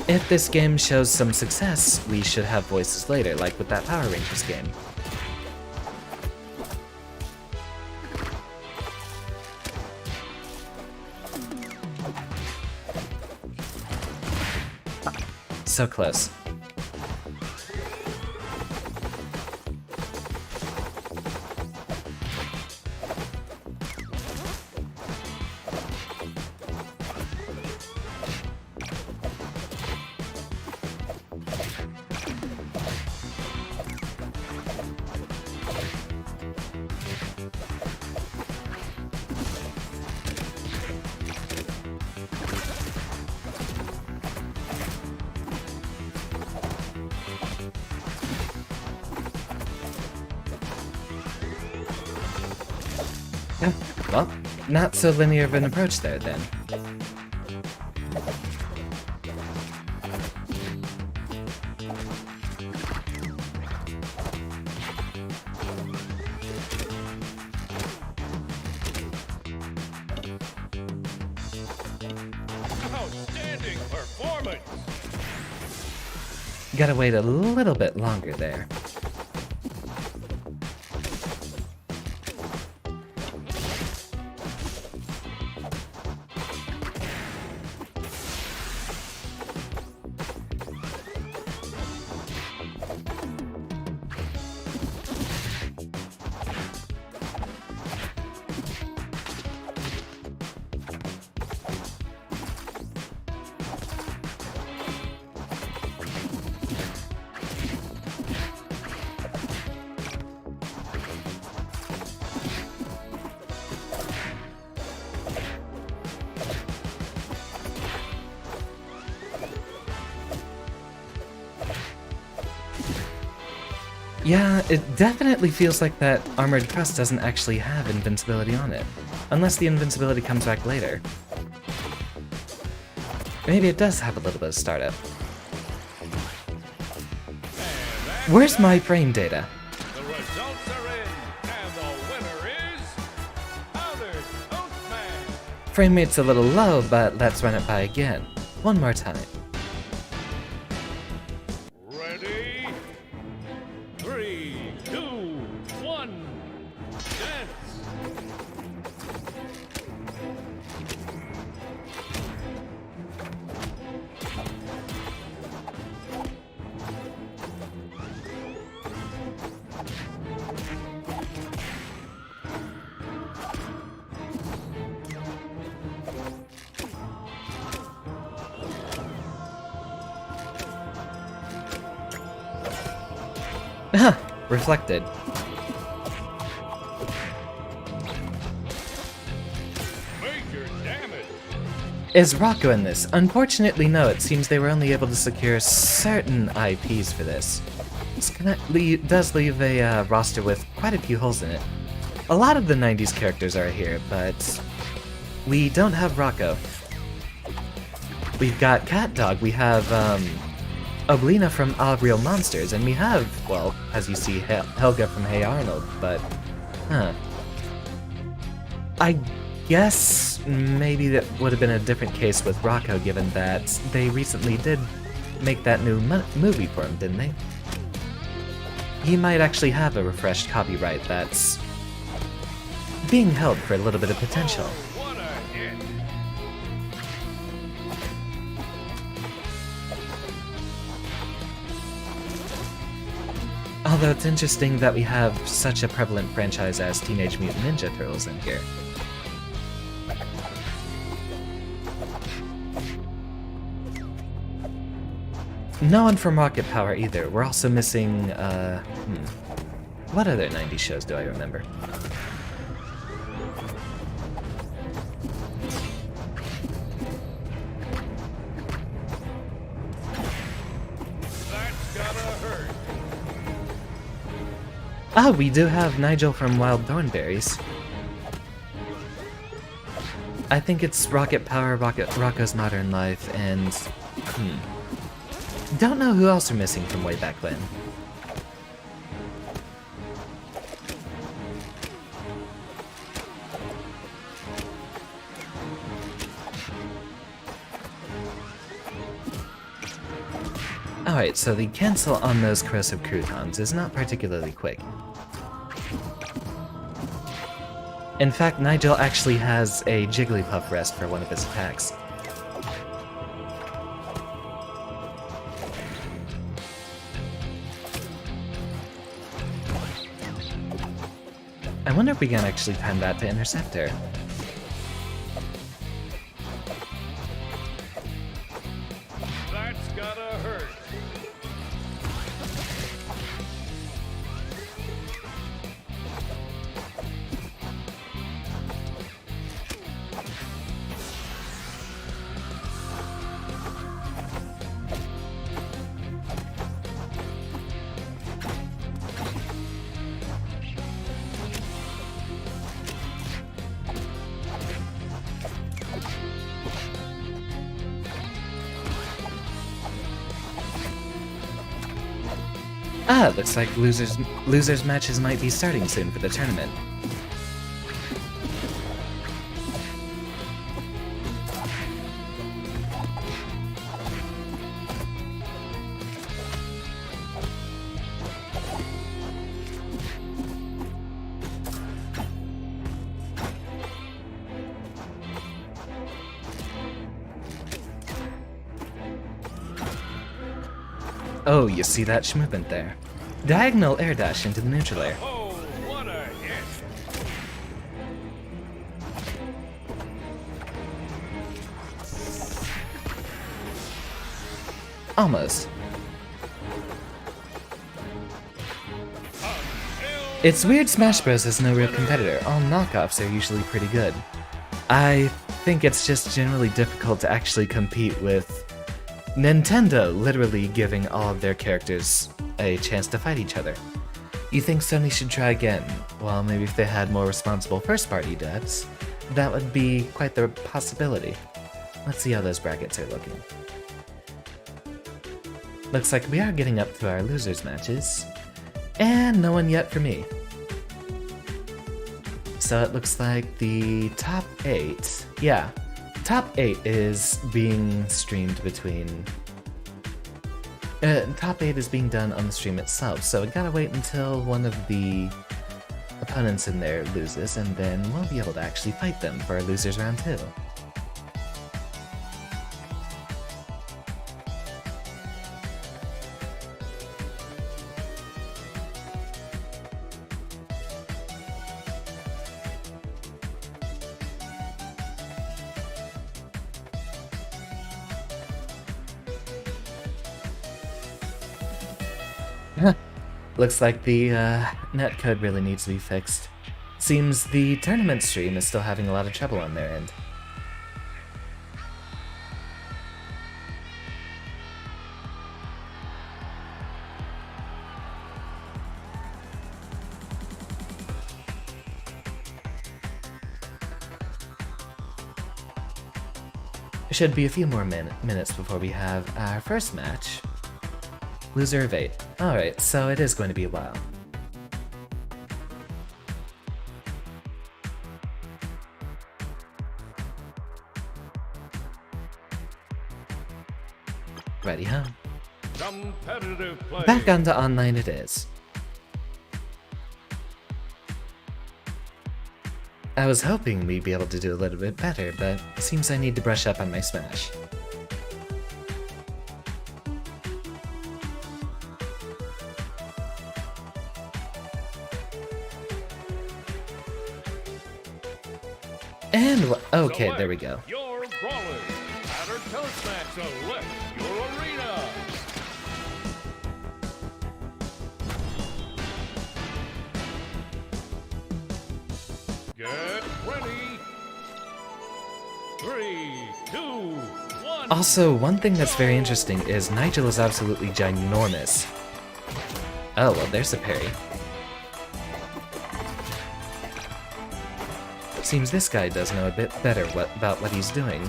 If this game shows some success, we should have voices later, like with that Power Rangers game. So close. Well, not so linear of an approach there, then. Outstanding performance! Gotta wait a little bit longer there. Yeah, it definitely feels like that Armored Crust doesn't actually have invincibility on it. Unless the invincibility comes back later. Maybe it does have a little bit of startup. Where's my frame data? The results are in, and the winner is Xander Turing. Frame rate's a little low, but let's run it by again. One more time. Ready? 3, 2, 1, dance! Huh, reflected. Major damage! Is Rocco in this? Unfortunately, no. It seems they were only able to secure certain IPs for this. This does leave a roster with quite a few holes in it. A lot of the 90s characters are here, but we don't have Rocco. We've got Cat Dog, we have Oblina from All Real Monsters, and we have, well, as you see, Helga from Hey Arnold, but, I guess maybe that would have been a different case with Rocco, given that they recently did make that new movie for him, didn't they? He might actually have a refreshed copyright that's being held for a little bit of potential. What a hit! Although it's interesting that we have such a prevalent franchise as Teenage Mutant Ninja Turtles in here. No one from Rocket Power either. We're also missing, what other 90s shows do I remember? That's gotta hurt! Oh, we do have Nigel from Wild Thornberries. I think it's Rocket Power, Rocco's Modern Life, and... Don't know who else are missing from way back when. Alright, so the cancel on those corrosive croutons is not particularly quick. In fact, Nigel actually has a Jigglypuff rest for one of his attacks. I wonder if we can actually time that to intercept her. That's gotta hurt! Ah, looks like losers matches might be starting soon for the tournament. Oh, you see that movement there? Diagonal air dash into the neutral air. Oh, what a hit! Almost. It's weird Smash Bros. Has no real competitor. All knockoffs are usually pretty good. I think it's just generally difficult to actually compete with Nintendo literally giving all of their characters a chance to fight each other. You think Sony should try again? Well, maybe if they had more responsible first-party devs, that would be quite the possibility. Let's see how those brackets are looking. Looks like we are getting up to our losers matches, and no one yet for me. So it looks like the top 8, yeah, top 8 is being streamed between... top 8 is being done on the stream itself, so we gotta wait until one of the opponents in there loses, and then we'll be able to actually fight them for our losers round 2. Looks like the netcode really needs to be fixed. Seems the tournament stream is still having a lot of trouble on their end. There should be a few more minutes before we have our first match. Loser of 8. Alright, so it is going to be a while. Ready, huh? Competitive play. Back onto online it is. I was hoping we'd be able to do a little bit better, but it seems I need to brush up on my Smash. And okay, there we go. Your brawler. Batter toast match. Select your arena. Get ready. 3, 2, 1. Also, one thing that's very interesting is Nigel is absolutely ginormous. Oh, well, there's a parry. Seems this guy does know a bit better about what he's doing.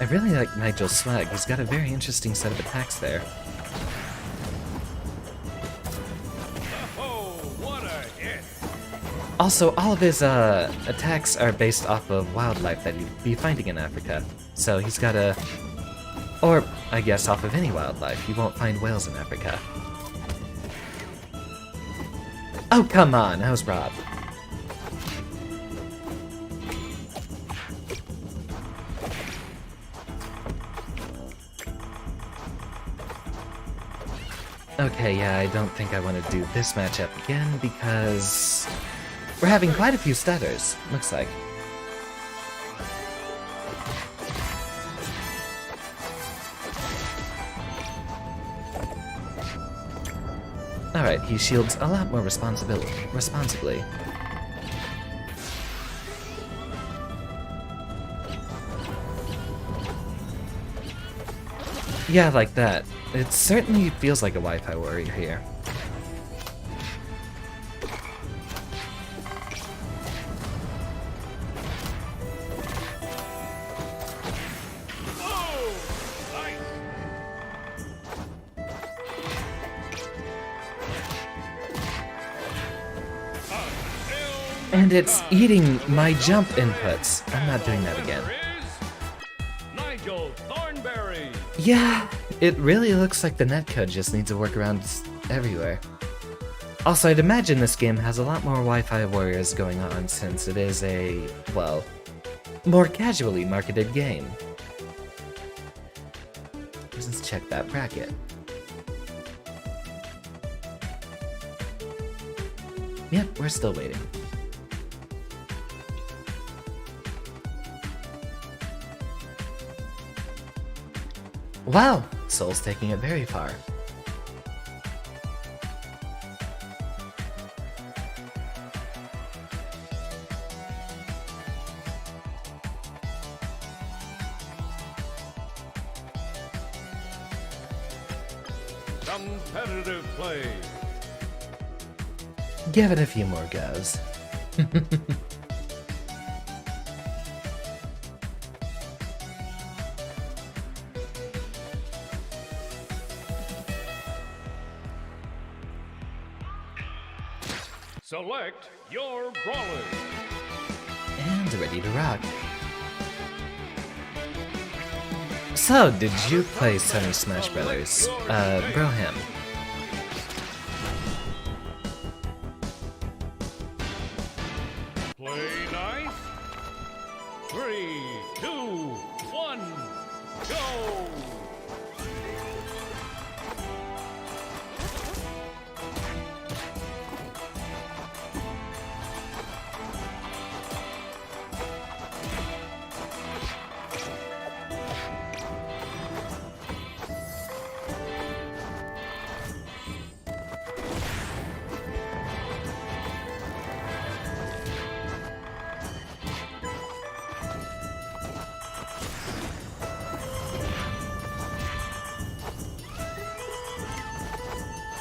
I really like Nigel's swag. He's got a very interesting set of attacks there. Also, all of his attacks are based off of wildlife that you'd be finding in Africa. So he's got a... or, I guess, off of any wildlife. You won't find whales in Africa. Oh, come on! I was robbed. Okay, yeah, I don't think I want to do this matchup again because... we're having quite a few stutters, looks like. Alright, he shields a lot more responsibly. Yeah, like that. It certainly feels like a Wi-Fi warrior here. Oh, nice. And it's eating my jump inputs. I'm not doing that again. Nigel Thornberry. Yeah, it really looks like the netcode just needs a workaround everywhere. Also, I'd imagine this game has a lot more Wi-Fi warriors going on since it is a, well, more casually marketed game. Let's check that bracket. Yep, we're still waiting. Wow, Soul's taking it very far. Competitive play. Give it a few more goes. Select your brawler. And ready to rock. So, did you play Sony Smash Brothers? Broham. Play nice. 3, 2, 1, go!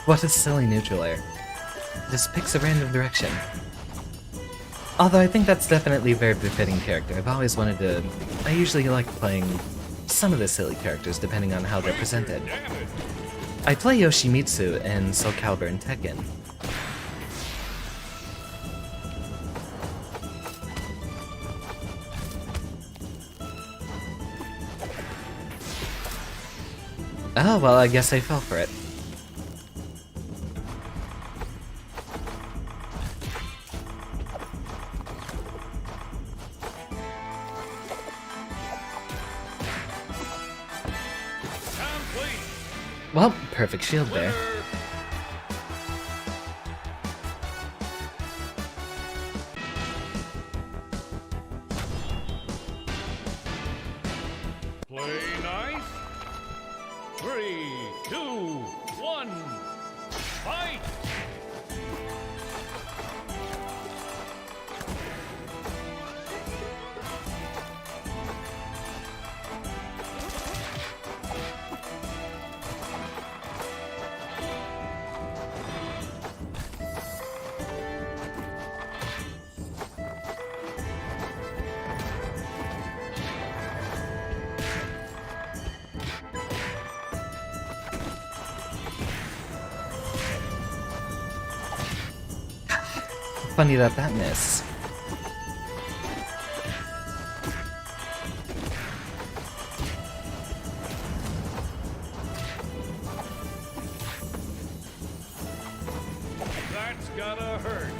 What a silly neutral air. Just picks a random direction. Although I think that's definitely a very befitting character. I've always wanted to... I usually like playing some of the silly characters depending on how they're presented. I play Yoshimitsu in Soul Calibur and Tekken. Oh, well, I guess I fell for it. Well, perfect shield there. Play nice. 3, 2, 1, fight! Funny that missed. That's gotta hurt.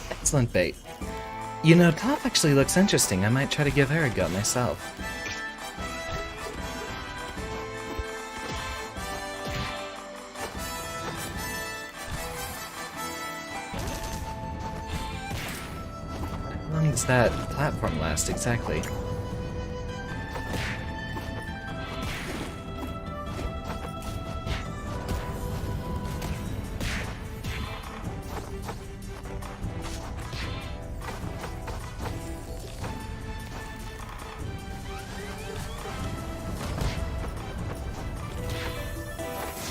Excellent bait. You know, Top actually looks interesting. I might try to give her a go myself. long does that platform last exactly?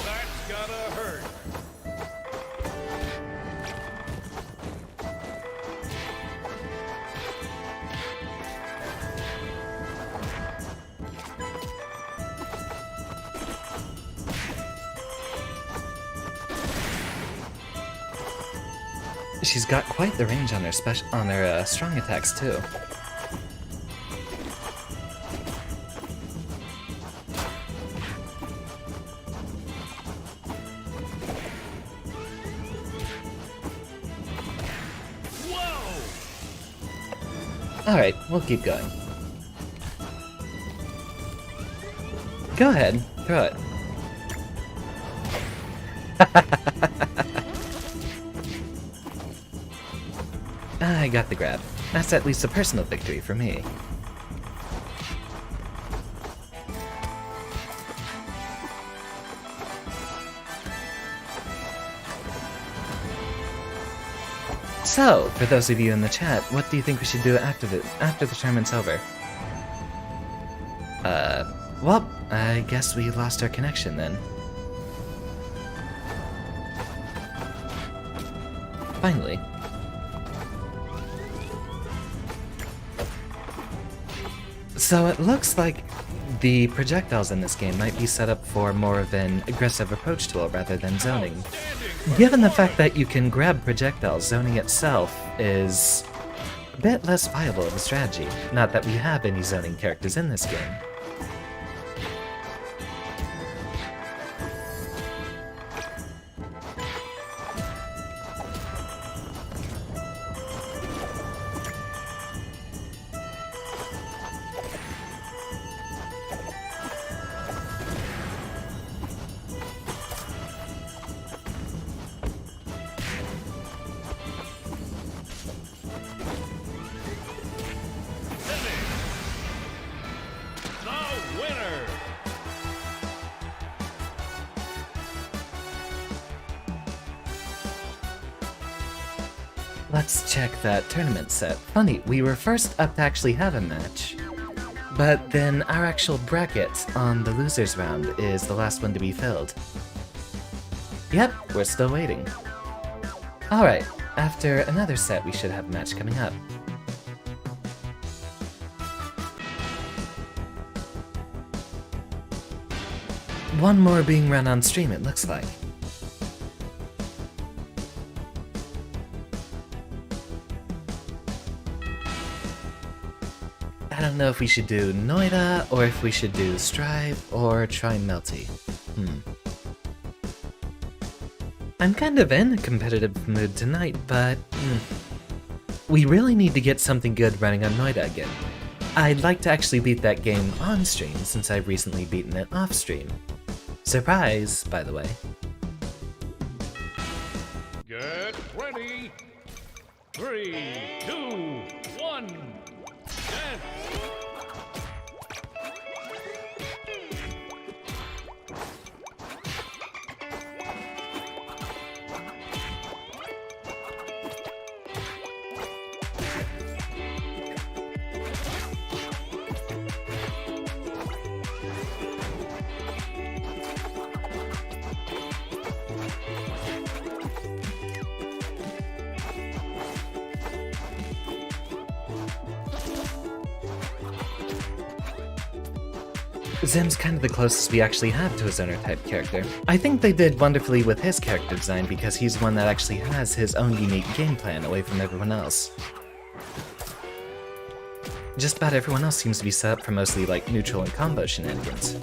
That's gotta hurt. She's got quite the range on her strong attacks too. Whoa! Alright, we'll keep going. Go ahead, throw it. I got the grab. That's at least a personal victory for me. So, for those of you in the chat, what do you think we should do after the tournament's over? Well, I guess we lost our connection then. Finally. So it looks like the projectiles in this game might be set up for more of an aggressive approach tool rather than zoning. Given the fact that you can grab projectiles, zoning itself is a bit less viable of a strategy. Not that we have any zoning characters in this game. The winner! Let's check that tournament set. Funny, we were first up to actually have a match, but then our actual bracket on the losers round is the last one to be filled. Yep, we're still waiting. Alright, after another set we should have a match coming up. One more being run on stream, it looks like. I don't know if we should do Noida, or if we should do Strive, or try Melty. I'm kind of in a competitive mood tonight, but we really need to get something good running on Noida again. I'd like to actually beat that game on stream, since I've recently beaten it off stream. Surprise, by the way. Get ready. 3, 2, 1. Dance. Zim's kind of the closest we actually have to a zoner-type character. I think they did wonderfully with his character design because he's one that actually has his own unique game plan away from everyone else. Just about everyone else seems to be set up for mostly like neutral and combo shenanigans.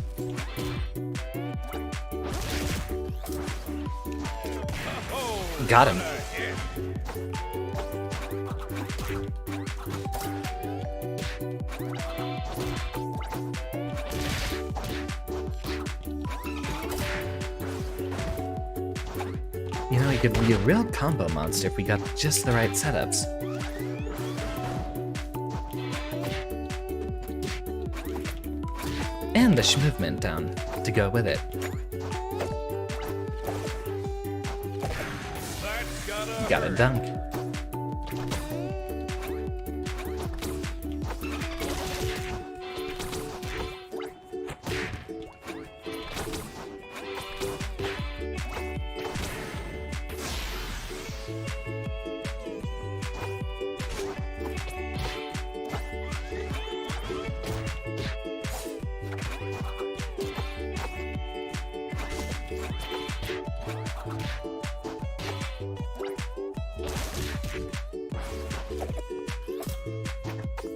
Got him. You know, he could be a real combo monster if we got just the right setups. and the movement down to go with it. That's Got a dunk.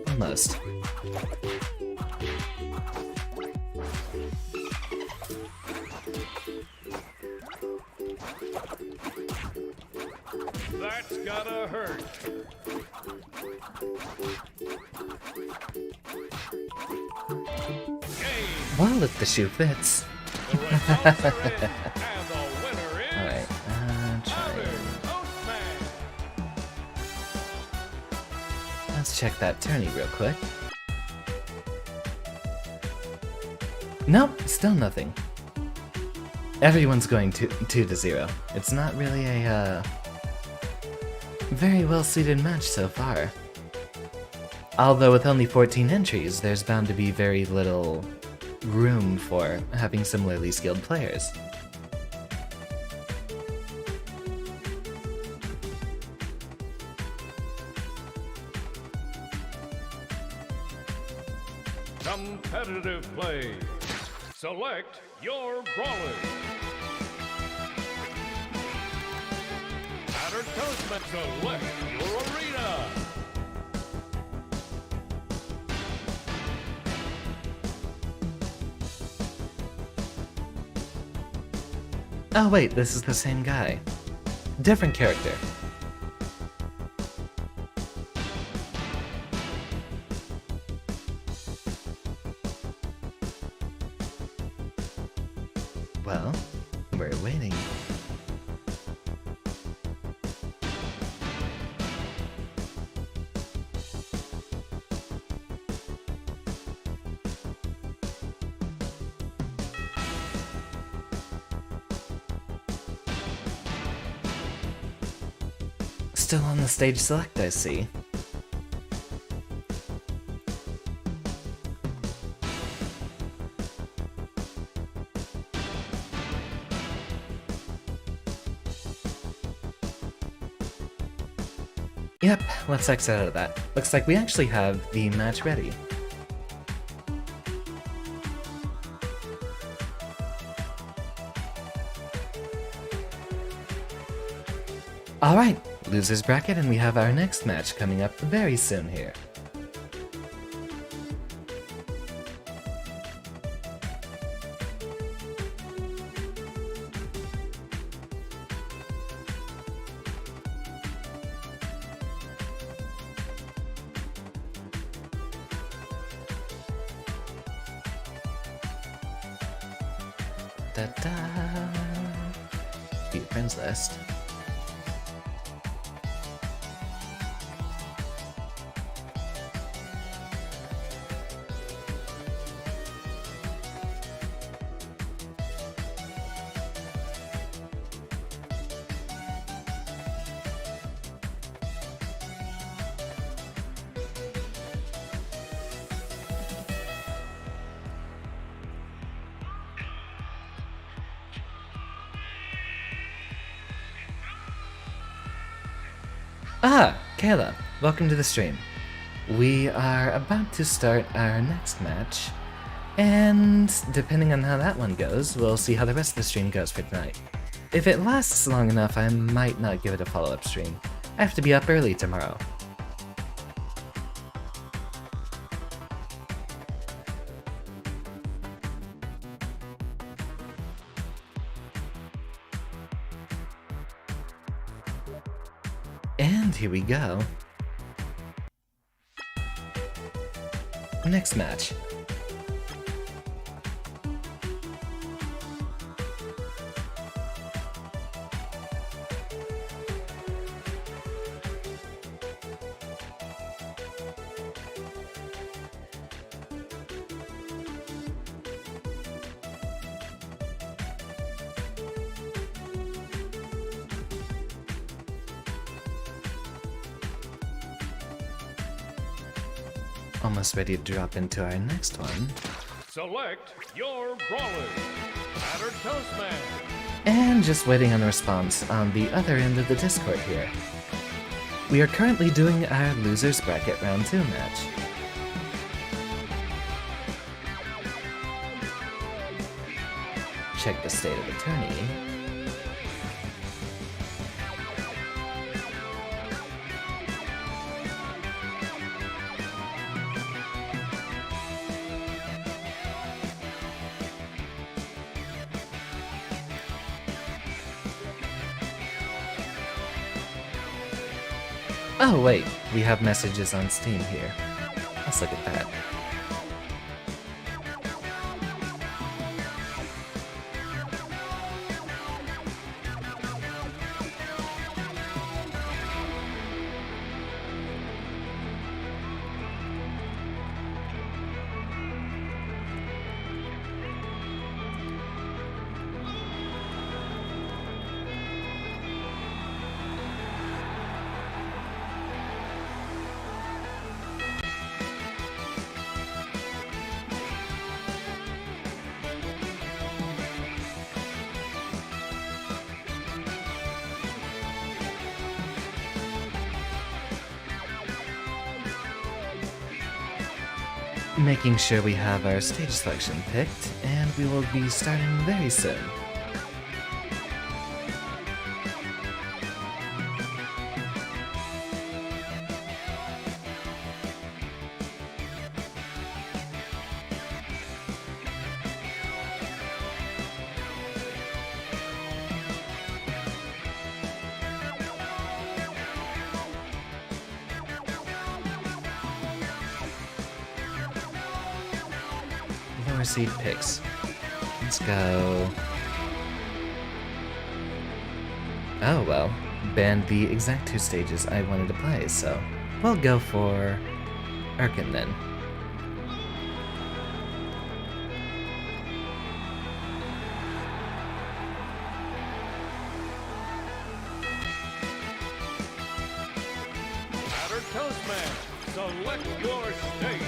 Almost. That's gotta hurt. Game. Well, if the shoe fits. The results are in, and the winner is Alright, try. Outer Oatman. Let's check that tourney real quick. Nope, still nothing. Everyone's going 2-0. It's not really a very well-suited match so far. Although with only 14 entries, there's bound to be very little room for having similarly skilled players. Competitive play. Select your brawler. Outer Toastman, select your arena. Oh wait, this is the same guy. Different character. Well, we're waiting. Still on the stage select, I see. Yep, let's exit out of that. Looks like we actually have the match ready. Alright, losers bracket, and we have our next match coming up very soon here. Da-da. View friends list. Ah, Kayla, welcome to the stream. We are about to start our next match, and depending on how that one goes, we'll see how the rest of the stream goes for tonight. If it lasts long enough, I might not give it a follow-up stream. I have to be up early tomorrow. And here we go. Next match. almost ready to drop into our next one. Select your brawler. Battered Toastman. And just waiting on a response on the other end of the Discord here. We are currently doing our Losers Bracket Round 2 match. Check the state of the tourney. Oh wait, we have messages on Steam here. Let's look at that. Making sure we have our stage selection picked, and we will be starting very soon. Lower seed picks. Let's go. Oh well, banned the exact 2 stages I wanted to play, so we'll go for Erkin then. Battered Toastman. Select your stage.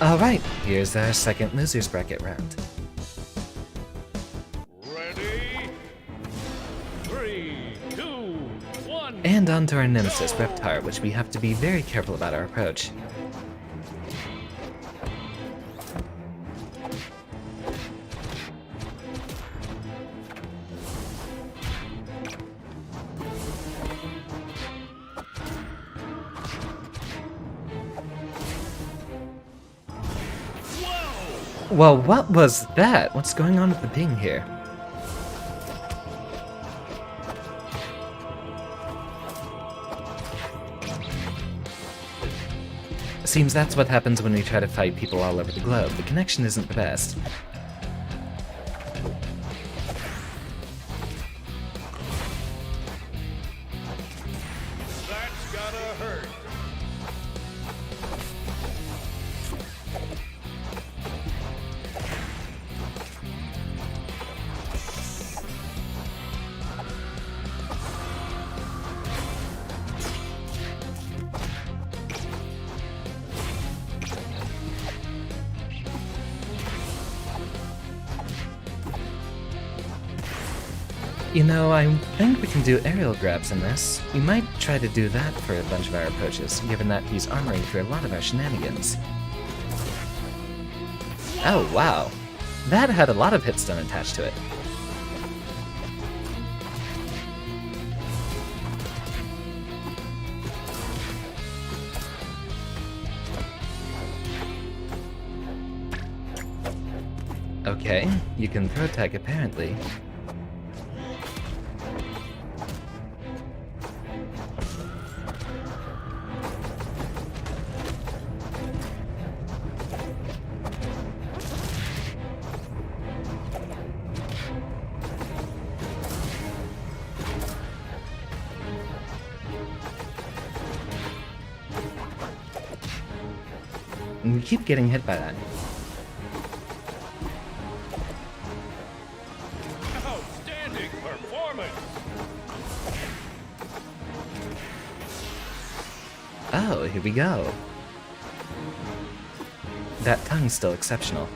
Alright, here's our second Losers Bracket round. Ready? 3, 2, 1. And on to our nemesis, Reptar, which we have to be very careful about our approach. Well, what was that? What's going on with the ping here? Seems that's what happens when we try to fight people all over the globe. The connection isn't the best. That's gotta hurt. You know, I think we can do aerial grabs in this. We might try to do that for a bunch of our approaches, given that he's armoring through a lot of our shenanigans. Oh, wow. That had a lot of hit stun attached to it. Okay, you can throw tag apparently. And we keep getting hit by that. Outstanding performance. here we go. That tongue's still exceptional.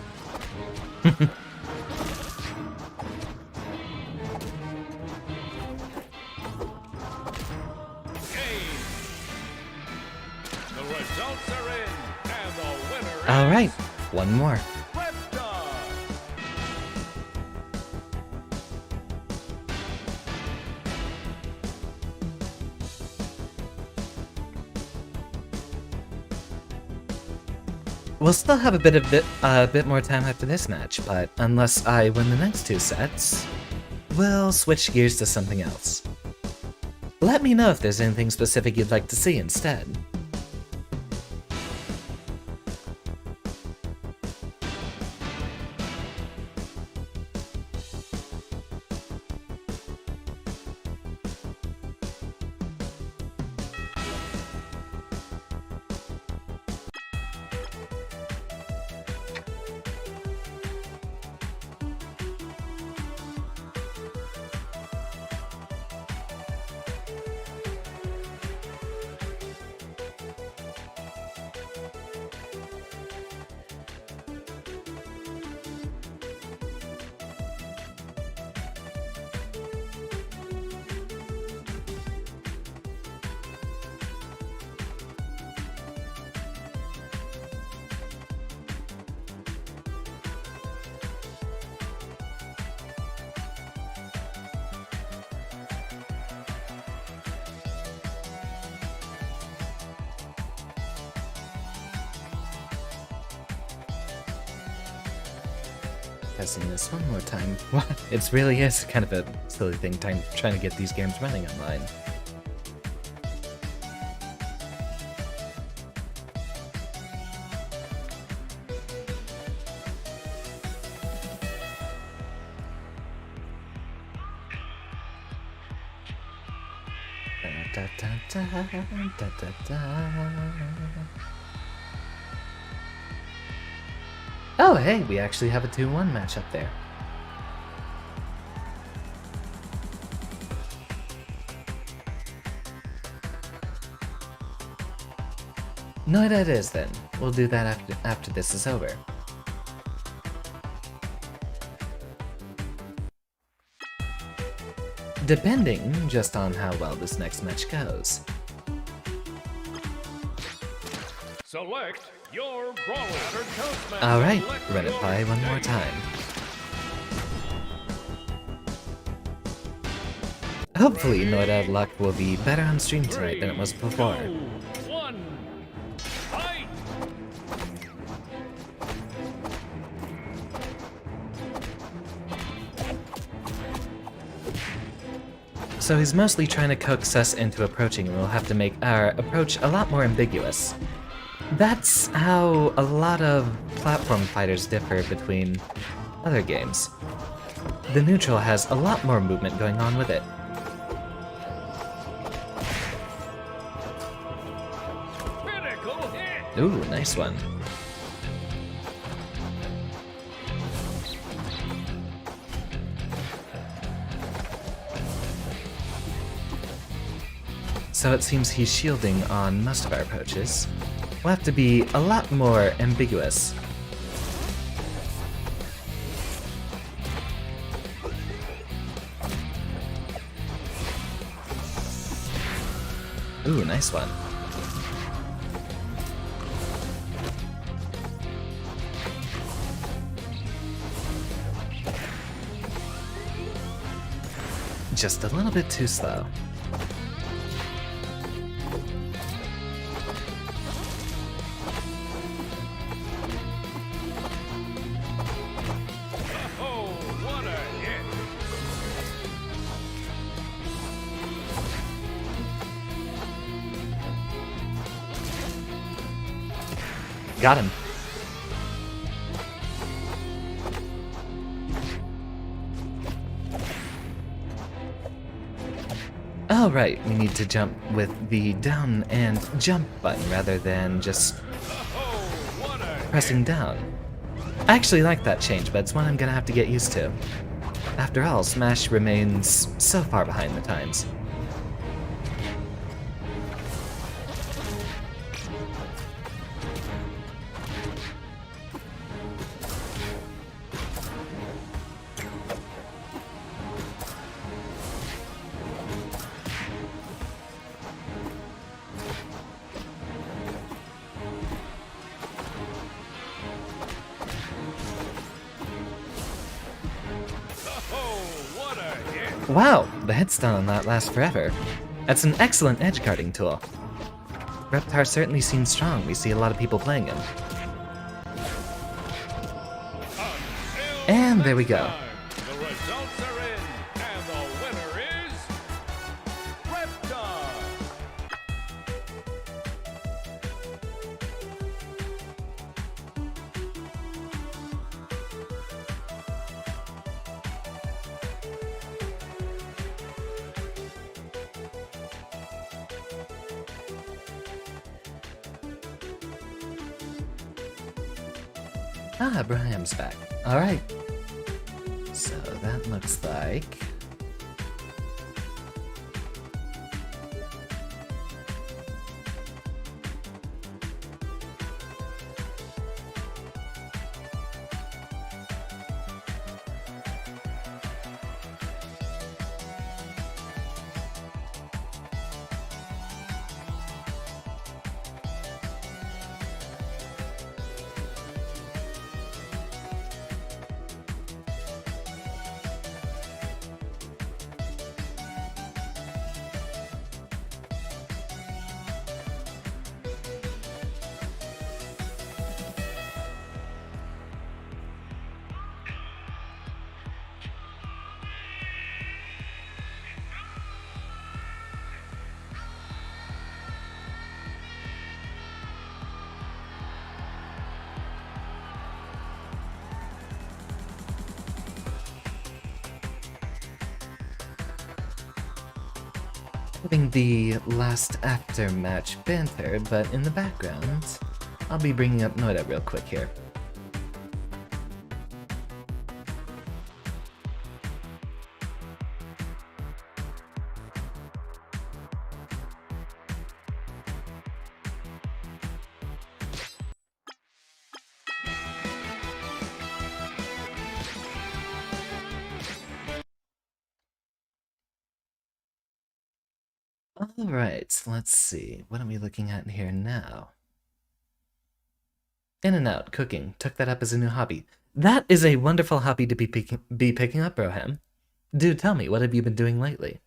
Alright, one more. We'll still have a bit more time after this match, but unless I win the next two sets, we'll switch gears to something else. Let me know if there's anything specific you'd like to see instead. Testing this one more time. What? It really is kind of a silly thing trying to get these games running online. Da, da, da, da, da. Oh, hey, we actually have a 2-1 match up there. No, that is then. We'll do that after this is over. Depending just on how well this next match goes. Select your brawler. Alright, run it by one more time. Hopefully, Noida luck will be better on stream tonight than it was before. So he's mostly trying to coax us into approaching, and we'll have to make our approach a lot more ambiguous. That's how a lot of platform fighters differ between other games. The neutral has a lot more movement going on with it. Ooh, nice one. So it seems he's shielding on most of our approaches. We'll have to be a lot more ambiguous. Ooh, nice one. Just a little bit too slow. Got him. Alright, we need to jump with the down and jump button rather than just pressing down. I actually like that change, but it's one I'm gonna have to get used to. After all, Smash remains so far behind the times. Wow, the headstone on that lasts forever. That's an excellent edge guarding tool. Reptar certainly seems strong. We see a lot of people playing him. And there we go. The results are in, and the winner is Reptar. Ah, Abraham's back. Alright. So that looks like... having the last after-match banter, but in the background, I'll be bringing up Noida real quick here. Alright, let's see. What are we looking at here now? In and out, cooking. Took that up as a new hobby. That is a wonderful hobby to be picking up, Broham. Do tell me, what have you been doing lately?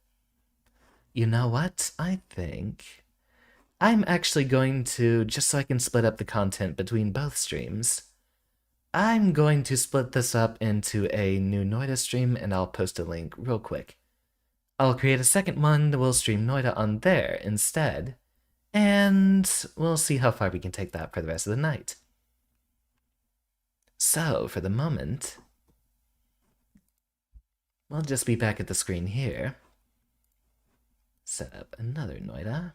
You know what? I think I'm actually going to, just so I can split up the content between both streams, I'm going to split this up into a new Noida stream, and I'll post a link real quick. I'll create a second one that will stream Noida on there instead, and we'll see how far we can take that for the rest of the night. So, for the moment, we'll just be back at the screen here. Set up another Noida.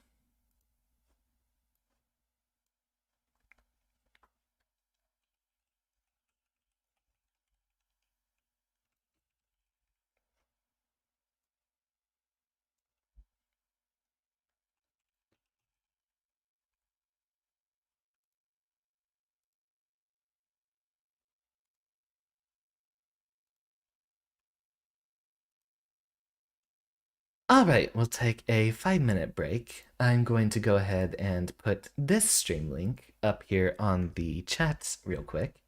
Alright, we'll take a 5-minute break. I'm going to go ahead and put this stream link up here on the chat real quick.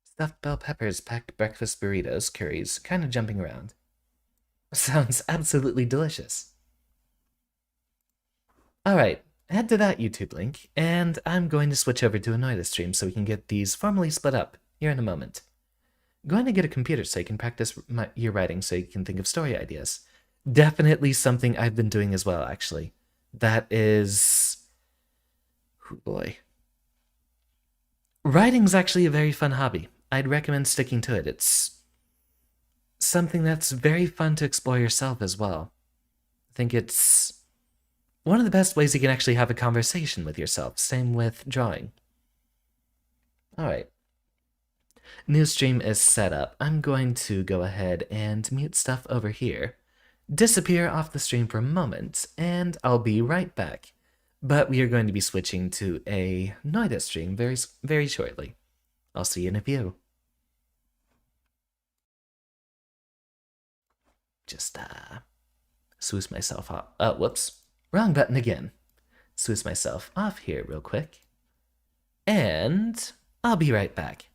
Stuffed bell peppers, packed breakfast burritos, curries, kind of jumping around. Sounds absolutely delicious. Alright, head to that YouTube link, and I'm going to switch over to a Noida stream so we can get these formally split up here in a moment. Going to get a computer so you can practice your writing so you can think of story ideas. Definitely something I've been doing as well, actually. That is... oh boy. Writing's actually a very fun hobby. I'd recommend sticking to it. It's something that's very fun to explore yourself as well. I think it's one of the best ways you can actually have a conversation with yourself. Same with drawing. Alright. New stream is set up. I'm going to go ahead and mute stuff over here. Disappear off the stream for a moment, and I'll be right back. But we are going to be switching to a Noida stream very shortly. I'll see you in a few. Just, swoosh myself off. Oh, whoops. Wrong button again. Swoosh myself off here real quick. And I'll be right back.